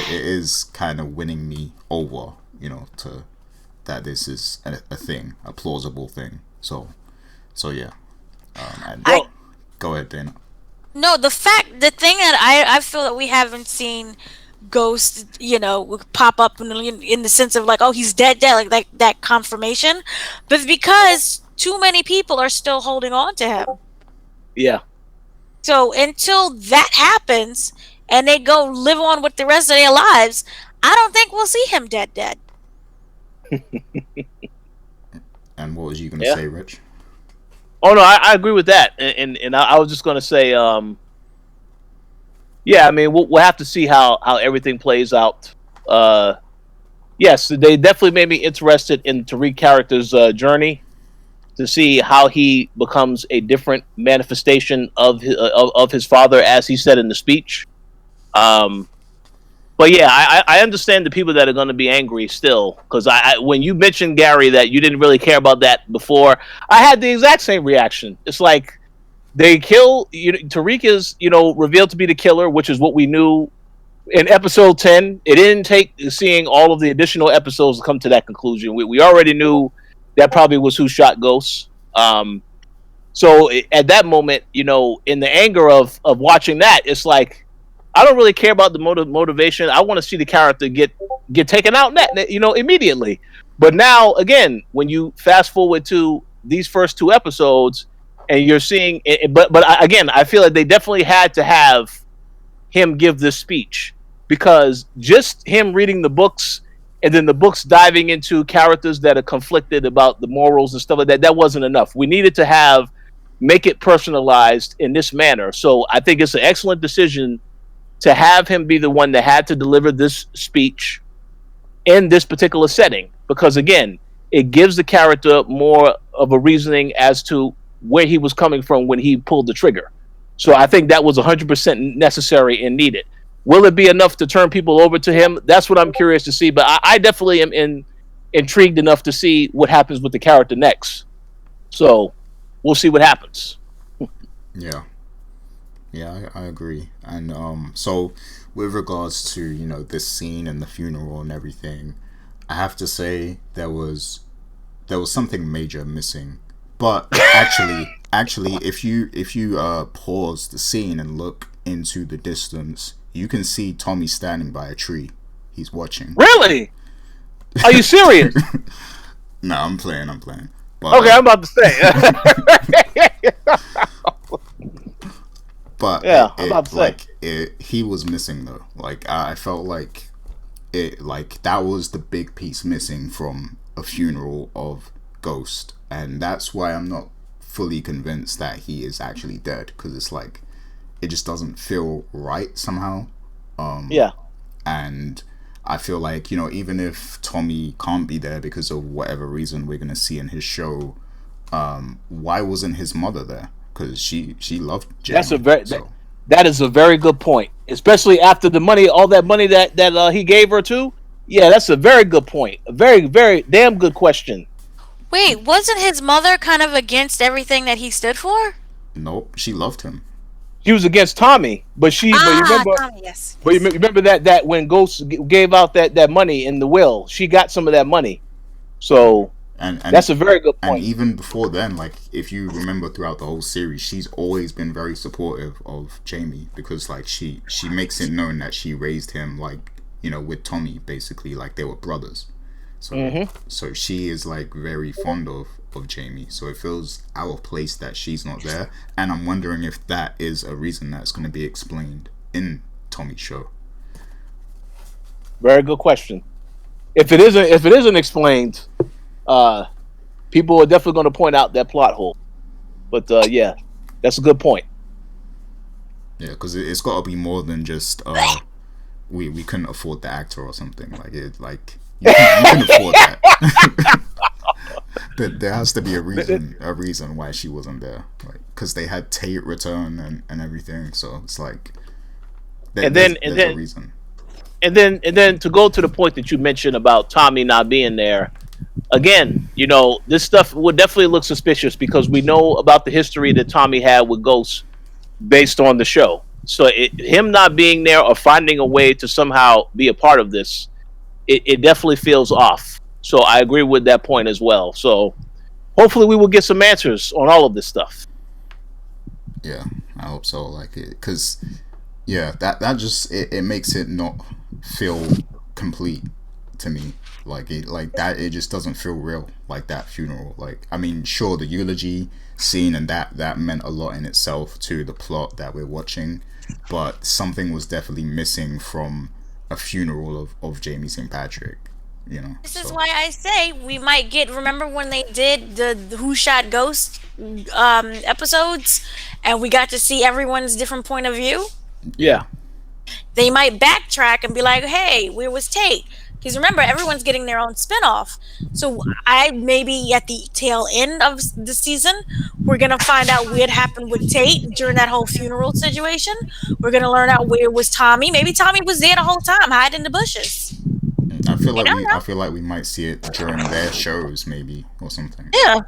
Speaker 1: is kind of winning me over, to that this is a thing, a plausible thing. So yeah. Go ahead, Dana.
Speaker 3: No, the thing that I feel that we haven't seen Ghost, pop up in the sense of like, oh, he's dead, like that confirmation, but because too many people are still holding on to him.
Speaker 2: Yeah.
Speaker 3: So until that happens and they go live on with the rest of their lives, I don't think we'll see him dead.
Speaker 1: And what was you going to say, Rich?
Speaker 2: Oh no, I agree with that, and I was just going to say, yeah, I mean, we'll have to see how everything plays out. Yes, they definitely made me interested in Tariq character's journey to see how he becomes a different manifestation of his father, as he said in the speech. But yeah, I understand the people that are going to be angry still, because when you mentioned, Gary, that you didn't really care about that before, I had the exact same reaction. It's like they kill Tariq is revealed to be the killer, which is what we knew in episode 10. It didn't take seeing all of the additional episodes to come to that conclusion. We already knew that probably was who shot Ghost. So at that moment, in the anger of watching that, it's like, I don't really care about the motivation. I want to see the character get taken out immediately. But now, again, when you fast forward to these first two episodes, and you're seeing it, but again, I feel like they definitely had to have him give this speech, because just him reading the books and then the books diving into characters that are conflicted about the morals and stuff like that wasn't enough. We needed to make it personalized in this manner. So I think it's an excellent decision to have him be the one that had to deliver this speech in this particular setting, because again, it gives the character more of a reasoning as to where he was coming from when he pulled the trigger. So I think that was 100% necessary and needed. Will it be enough to turn people over to him? That's what I'm curious to see, but I definitely am intrigued enough to see what happens with the character next. So we'll see what happens.
Speaker 1: Yeah, I agree. And so with regards to, this scene and the funeral and everything, I have to say there was something major missing. But actually if you pause the scene and look into the distance, you can see Tommy standing by a tree. He's watching.
Speaker 2: Really? Are you serious?
Speaker 1: No, I'm playing. But,
Speaker 2: okay, I'm about to say.
Speaker 1: But
Speaker 2: yeah, I'm about to
Speaker 1: say he was missing though. Like I felt like that was the big piece missing from a funeral of Ghost, and that's why I'm not fully convinced that he is actually dead, because it's like it just doesn't feel right somehow.
Speaker 2: Yeah.
Speaker 1: And I feel like, even if Tommy can't be there because of whatever reason we're gonna see in his show, why wasn't his mother there? Because she loved Jamie.
Speaker 2: That is a very good point, especially after the money, all that money that he gave her to. Yeah, that's a very good point. A very, very damn good question.
Speaker 3: Wait, wasn't his mother kind of against everything that he stood for?
Speaker 1: Nope, she loved him.
Speaker 2: She was against Tommy, but you remember,
Speaker 3: Tommy, yes.
Speaker 2: But you remember that when Ghost gave out that money in the will, she got some of that money. So
Speaker 1: And
Speaker 2: that's a very good
Speaker 1: and
Speaker 2: point.
Speaker 1: even before then, like if you remember throughout the whole series, she's always been very supportive of Jamie, because like she makes it known that she raised him like, you know, with Tommy, basically like they were brothers. So so she is like very fond of Jamie. So it feels out of place that she's not there, and I'm wondering if that is a reason that's going to be explained in Tommy's show.
Speaker 2: Very good question. If it isn't explained, people are definitely going to point out that plot hole. But yeah, that's a good point.
Speaker 1: Yeah, because it's got to be more than just we couldn't afford the actor or something like it. Like you can afford that. There has to be a reason why she wasn't there. Like, because they had Tate return and everything. So it's like there's a reason.
Speaker 2: And then to go to the point that you mentioned about Tommy not being there, again, you know, this stuff would definitely look suspicious because we know about the history that Tommy had with ghosts based on the show. So him not being there or finding a way to somehow be a part of this, it definitely feels off. So I agree with that point as well. So hopefully we will get some answers on all of this stuff.
Speaker 1: Yeah, I hope so. Like it, because yeah, that just it makes it not feel complete to me. Like it just doesn't feel real. Like that funeral. Like, I mean, sure, the eulogy scene and that meant a lot in itself to the plot that we're watching, but something was definitely missing from a funeral of Jamie St. Patrick. You know.
Speaker 3: This is why I say we might get. Remember when they did the Who Shot Ghost episodes, and we got to see everyone's different point of view?
Speaker 2: Yeah.
Speaker 3: They might backtrack and be like, "Hey, where was Tate?" Because remember, everyone's getting their own spinoff. So I maybe at the tail end of the season, we're gonna find out what happened with Tate during that whole funeral situation. We're gonna learn out where was Tommy. Maybe Tommy was there the whole time, hiding in the bushes.
Speaker 1: I feel like we might see it during their shows, maybe, or something.
Speaker 3: Yeah.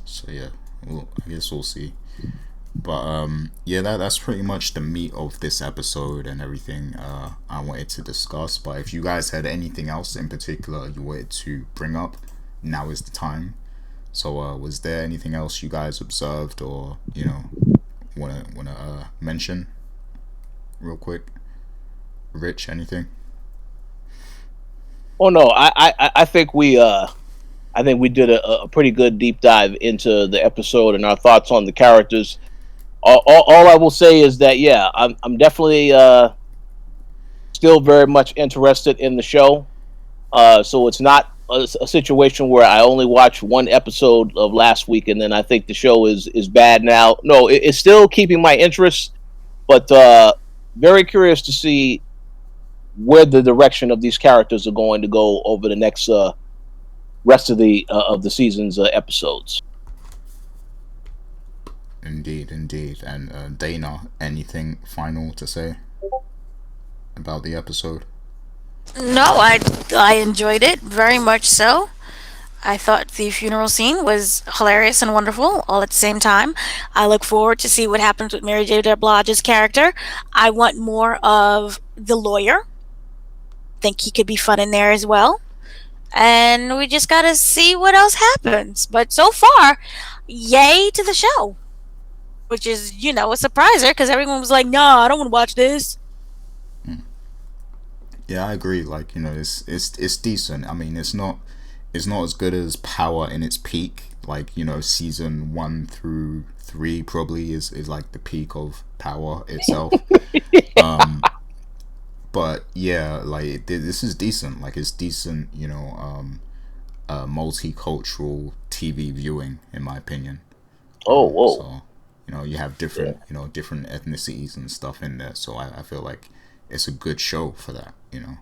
Speaker 1: So yeah, I guess we'll see. But yeah, that's pretty much the meat of this episode and everything I wanted to discuss. But if you guys had anything else in particular you wanted to bring up, now is the time. So was there anything else you guys observed or, you know, wanna mention real quick? Rich, anything?
Speaker 2: Oh no, I think we did a pretty good deep dive into the episode and our thoughts on the characters. All I will say is that yeah, I'm definitely still very much interested in the show. So it's not a situation where I only watch one episode of last week and then I think the show is bad now. No, it's still keeping my interest, but very curious to see where the direction of these characters are going to go over the next rest of the season's episodes.
Speaker 1: Indeed. And Dana, anything final to say about the episode?
Speaker 3: No, I enjoyed it very much so. I thought the funeral scene was hilarious and wonderful all at the same time. I look forward to see what happens with Mary J. Blige's character. I want more of the lawyer. Think he could be fun in there as well. And we just gotta see what else happens. But so far, yay to the show. Which is, you know, a surpriser because everyone was like, "Nah, I don't want to watch this."
Speaker 1: Yeah, I agree. Like, you know, it's decent. I mean, it's not as good as Power in its peak. Like, you know, season 1 through 3 probably is like the peak of Power itself. But yeah, like this is decent. Like, it's decent, you know, multicultural TV viewing, in my opinion.
Speaker 2: Oh, whoa.
Speaker 1: So, you know, you have different ethnicities and stuff in there. So I feel like it's a good show for that, you know.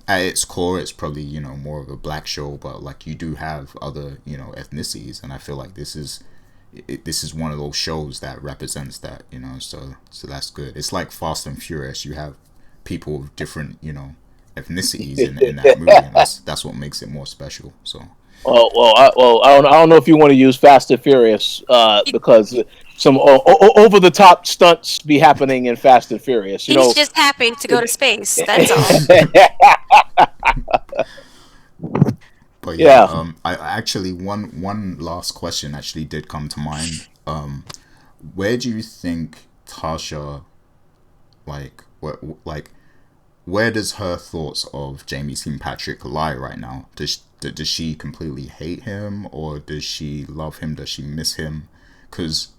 Speaker 1: At its core, it's probably, you know, more of a black show, but like you do have other, you know, ethnicities, and I feel like this is one of those shows that represents that, you know. So that's good. It's like Fast and Furious. You have people of different, you know, ethnicities in that movie, and that's what makes it more special. So.
Speaker 2: I don't know if you want to use Fast and Furious because some over the top stunts be happening in Fast and Furious.
Speaker 3: He's just happy to go to space. That's all.
Speaker 1: But yeah,
Speaker 2: Yeah.
Speaker 1: I actually one last question actually did come to mind. Where do you think Tasha, like where does her thoughts of Jamie St. Patrick lie right now? Does she completely hate him, or does she love him? Does she miss him? Because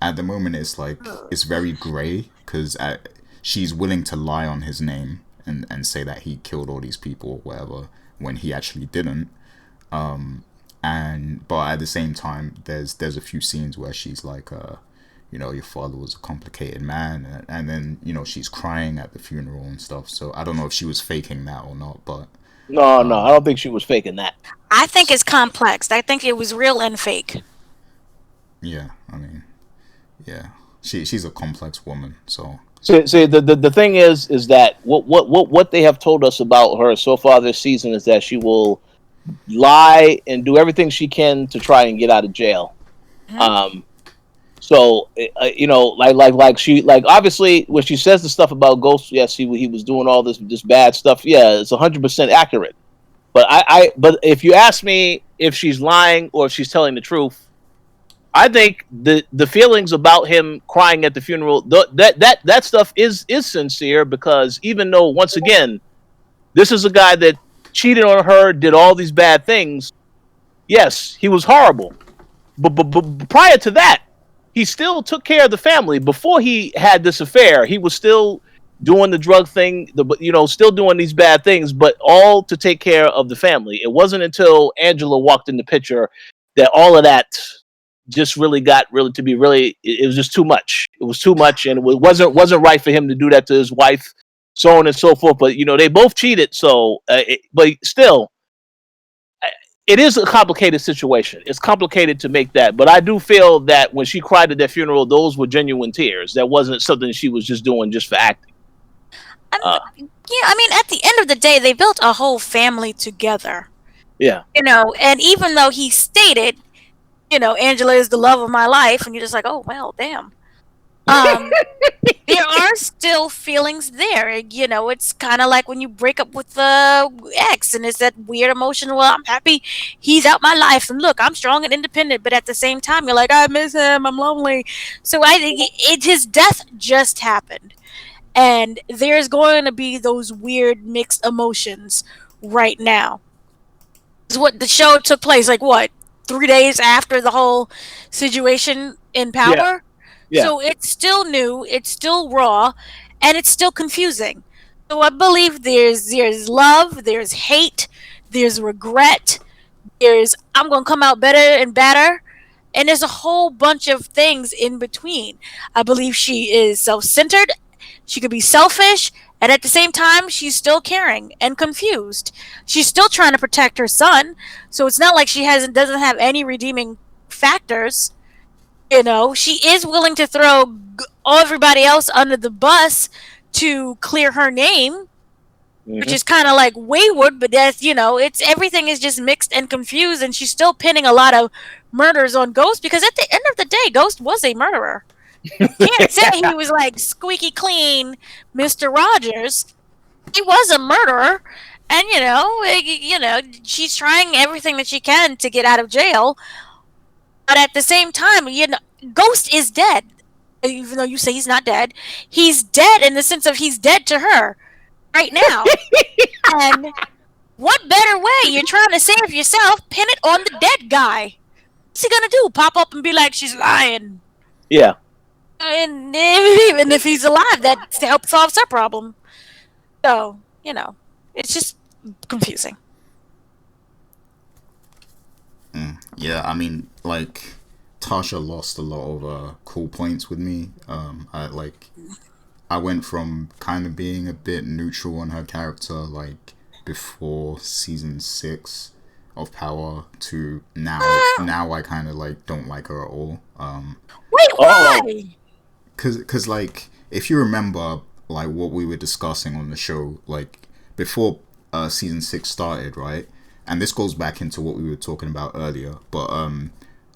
Speaker 1: at the moment it's like it's very grey. Because she's willing to lie on his name and say that he killed all these people or whatever when he actually didn't. And but at the same time, there's a few scenes where she's like, your father was a complicated man, and then she's crying at the funeral and stuff. So I don't know if she was faking that or not, but
Speaker 2: No, I don't think she was faking that.
Speaker 3: I think it's complex. I think it was real and fake.
Speaker 1: yeah, I mean, yeah, she's a complex woman. So
Speaker 2: See, the thing is that what they have told us about her so far this season is that she will lie and do everything she can to try and get out of jail.
Speaker 3: Mhm.
Speaker 2: So like she, like, obviously when she says the stuff about Ghost, yes, he was doing all this bad stuff. Yeah, it's 100% accurate. But if you ask me if she's lying or if she's telling the truth, I think the feelings about him crying at the funeral, that stuff is sincere, because even though, once again, this is a guy that cheated on her, did all these bad things. Yes, he was horrible. But prior to that, he still took care of the family. Before he had this affair, he was still doing the drug thing, still doing these bad things, but all to take care of the family. It wasn't until Angela walked in the picture that all of that just really got really to be really. It was just too much. It was too much, and it wasn't right for him to do that to his wife, so on and so forth. But they both cheated, so but still, it is a complicated situation. It's complicated to make that, but I do feel that when she cried at that funeral, those were genuine tears. That wasn't something she was just doing just for acting.
Speaker 3: And, yeah, I mean, at the end of the day, they built a whole family together.
Speaker 2: Yeah.
Speaker 3: And even though he stated, Angela is the love of my life, and you're just like, oh well, damn. There are still feelings there. It's kind of like when you break up with the ex, and it's that weird emotion. Well, I'm happy he's out my life, and look, I'm strong and independent. But at the same time, you're like, I miss him. I'm lonely. So I think his death just happened, and there's going to be those weird mixed emotions right now. Is what the show took place like, what, 3 days after the whole situation in Power.
Speaker 2: Yeah.
Speaker 3: So it's still new, it's still raw, and it's still confusing. So I believe there's love, there's hate, there's regret, there's I'm gonna come out better and better, and there's a whole bunch of things in between. I believe she is self-centered, she could be selfish, and at the same time she's still caring and confused. She's still trying to protect her son, so it's not like she doesn't have any redeeming factors. She is willing to throw everybody else under the bus to clear her name, which is kind of like wayward, but that's, it's everything is just mixed and confused, and she's still pinning a lot of murders on Ghost, because at the end of the day, Ghost was a murderer. You can't say he was like squeaky clean Mr. Rogers. He was a murderer, and she's trying everything that she can to get out of jail. But at the same time, Ghost is dead. Even though you say he's not dead, he's dead in the sense of he's dead to her right now. And what better way? You're trying to save yourself, pin it on the dead guy. What's he gonna do? Pop up and be like, she's lying.
Speaker 2: Yeah.
Speaker 3: And even if he's alive, that helps solve her problem. So, it's just confusing.
Speaker 1: Yeah, I mean, like, Tasha lost a lot of cool points with me. I went from kind of being a bit neutral on her character, like, before season 6 of Power, to now I kind of, like, don't like her at all.
Speaker 3: Wait, why?
Speaker 1: Cause like, if you remember, like, what we were discussing on the show, like, before season 6 started, right? And this goes back into what we were talking about earlier, but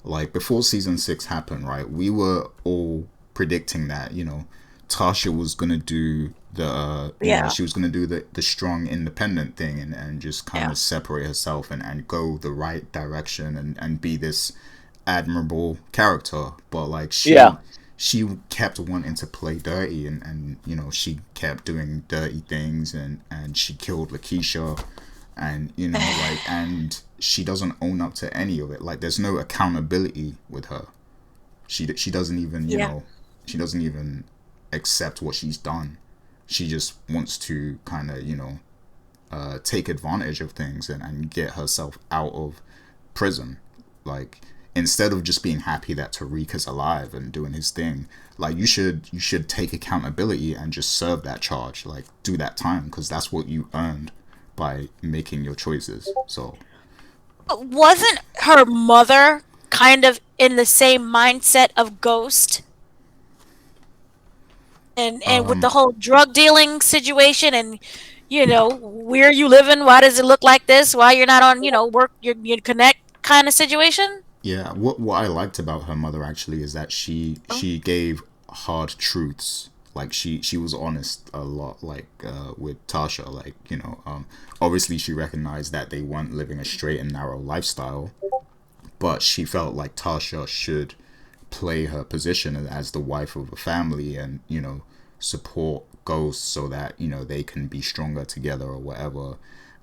Speaker 1: like, before season 6 happened, right, we were all predicting that Tasha was gonna do the
Speaker 3: Yeah.
Speaker 1: she was gonna do the strong independent thing and just kind
Speaker 3: Yeah.
Speaker 1: of separate herself and go the right direction and be this admirable character, but like
Speaker 2: Yeah.
Speaker 1: she kept wanting to play dirty and she kept doing dirty things and she killed Lakeisha and and she doesn't own up to any of it. Like there's no accountability with her. She doesn't even
Speaker 3: Yeah.
Speaker 1: she doesn't even accept what she's done. She just wants to kind of take advantage of things and get herself out of prison. Like instead of just being happy that Tariq is alive and doing his thing, like you should take accountability and just serve that charge. Like do that time because that's what you earned by making your choices. So
Speaker 3: Wasn't her mother kind of in the same mindset of Ghost? And with the whole drug dealing situation and where you living, why does it look like this, why you're not on work, you connect kind of situation.
Speaker 1: yeah, what I liked about her mother actually is that she gave hard truths. Like she was honest a lot, like with Tasha. Like obviously she recognized that they weren't living a straight and narrow lifestyle, but she felt like Tasha should play her position as the wife of a family and support Ghost so that they can be stronger together or whatever.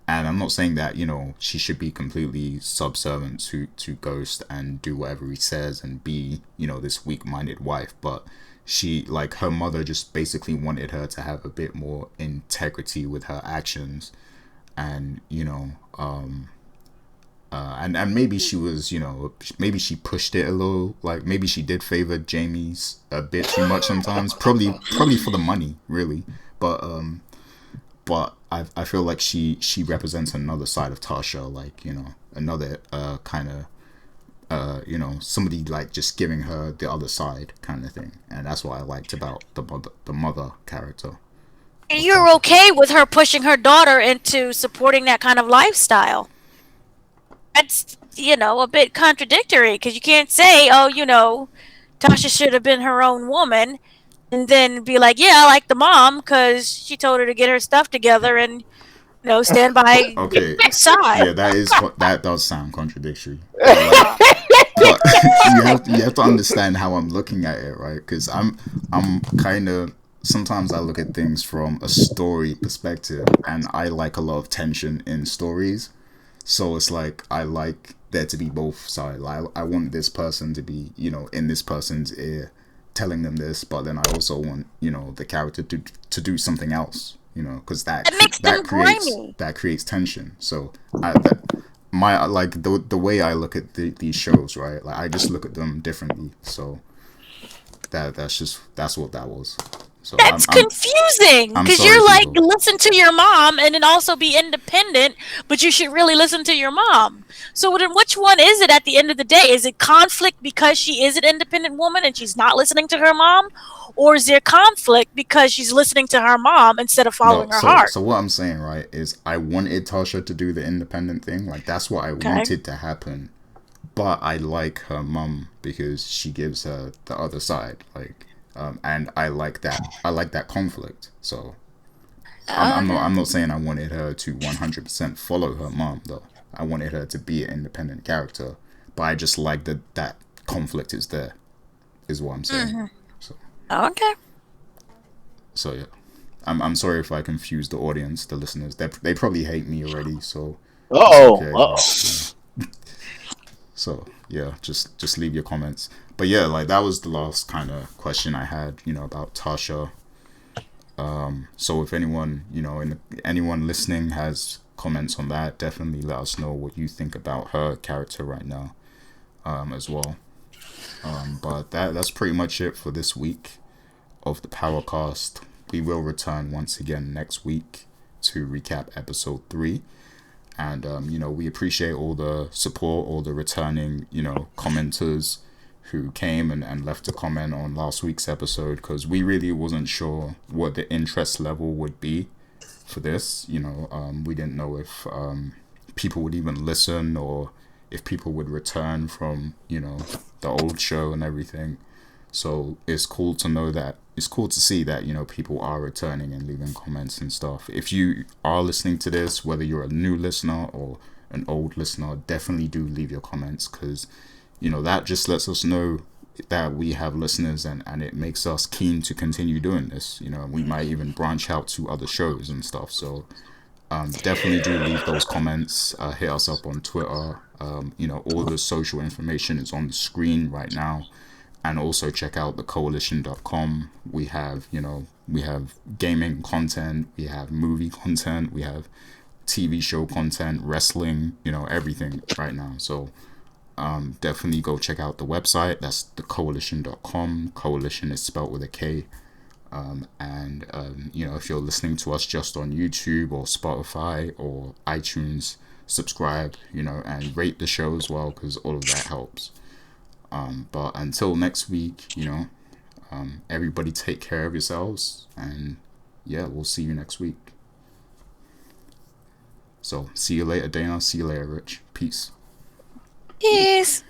Speaker 1: And I'm not saying that she should be completely subservient to Ghost and do whatever he says and be this weak-minded wife, but she, like, her mother just basically wanted her to have a bit more integrity with her actions. And and maybe she was maybe she pushed it a little, like maybe she did favor Jamie's a bit too much sometimes, probably for the money really, but I feel like she represents another side of Tasha, like another kind of somebody like just giving her the other side kind of thing, and that's what I liked about the mother character.
Speaker 3: And you're okay with her pushing her daughter into supporting that kind of lifestyle. That's a bit contradictory because you can't say, oh, Tasha should have been her own woman, and then be like, yeah, I like the mom because she told her to get her stuff together and stand by
Speaker 1: Okay,
Speaker 3: her side.
Speaker 1: yeah, that does sound contradictory. But you have to understand how I'm looking at it, right? Because I'm kind of, sometimes I look at things from a story perspective, and I like a lot of tension in stories. So it's like I like there to be both sides. I want this person to be in this person's ear, telling them this, but then I also want the character to do something else. Because
Speaker 3: It makes them grimy.
Speaker 1: that creates tension. So my like the way I look at these shows, right? Like I just look at them differently. So that's what that was. So
Speaker 3: That's confusing
Speaker 1: I'm
Speaker 3: because
Speaker 1: sorry,
Speaker 3: you're like,
Speaker 1: people.
Speaker 3: listen to your mom and then also be independent, but you should really listen to your mom. So then which one is it at the end of the day? Is it conflict because she is an independent woman and she's not listening to her mom? Or is there conflict because she's listening to her mom instead of
Speaker 1: No,
Speaker 3: following her
Speaker 1: so
Speaker 3: heart?
Speaker 1: so what I'm saying, right, is I wanted Tasha to do the independent thing. Like that's what I
Speaker 3: Okay.
Speaker 1: wanted to happen. But I like her mum because she gives her the other side. Like and I like that. I like that conflict. So I'm
Speaker 3: Okay.
Speaker 1: not saying I wanted her to 100% follow her mom though. I wanted her to be an independent character, but I just like that conflict is there, is what I'm saying. So
Speaker 3: Okay.
Speaker 1: so yeah, I'm sorry if I confused the audience, the listeners. They probably hate me already, so it's
Speaker 2: Uh-oh.
Speaker 1: okay.
Speaker 2: Uh-oh.
Speaker 1: So yeah, just leave your comments. But yeah, like that was the last kind of question I had, about Tasha. So if anyone, anyone listening has comments on that, definitely let us know what you think about her character right now, as well. But that's pretty much it for this week of the Powercast. We will return once again next week to recap episode 3. And we appreciate all the support, all the returning commenters who came and left a comment on last week's episode, because we really wasn't sure what the interest level would be for this. We didn't know if people would even listen or if people would return from the old show and everything. So it's cool to know that, it's cool to see that, you know, people are returning and leaving comments and stuff. If you are listening to this, whether you're a new listener or an old listener, definitely do leave your comments, because, you know, that just lets us know that we have listeners, and it makes us keen to continue doing this. You know, we might even branch out to other shows and stuff. So definitely do leave those comments. Hit us up on Twitter. You know, all the social information is on the screen right now. And also check out the Koalition.com. We have, you know, we have gaming content, we have movie content, we have TV show content, wrestling, you know, everything right now. So definitely go check out the website. That's the Koalition.com. Koalition is spelled with a K. You know, if you're listening to us just on YouTube or Spotify or iTunes, subscribe, you know, and rate the show as well, because all of that helps. But until next week, you know, everybody take care of yourselves, and yeah, we'll see you next week. So see you later, Dana. See you later, Rich. Peace.
Speaker 3: Peace.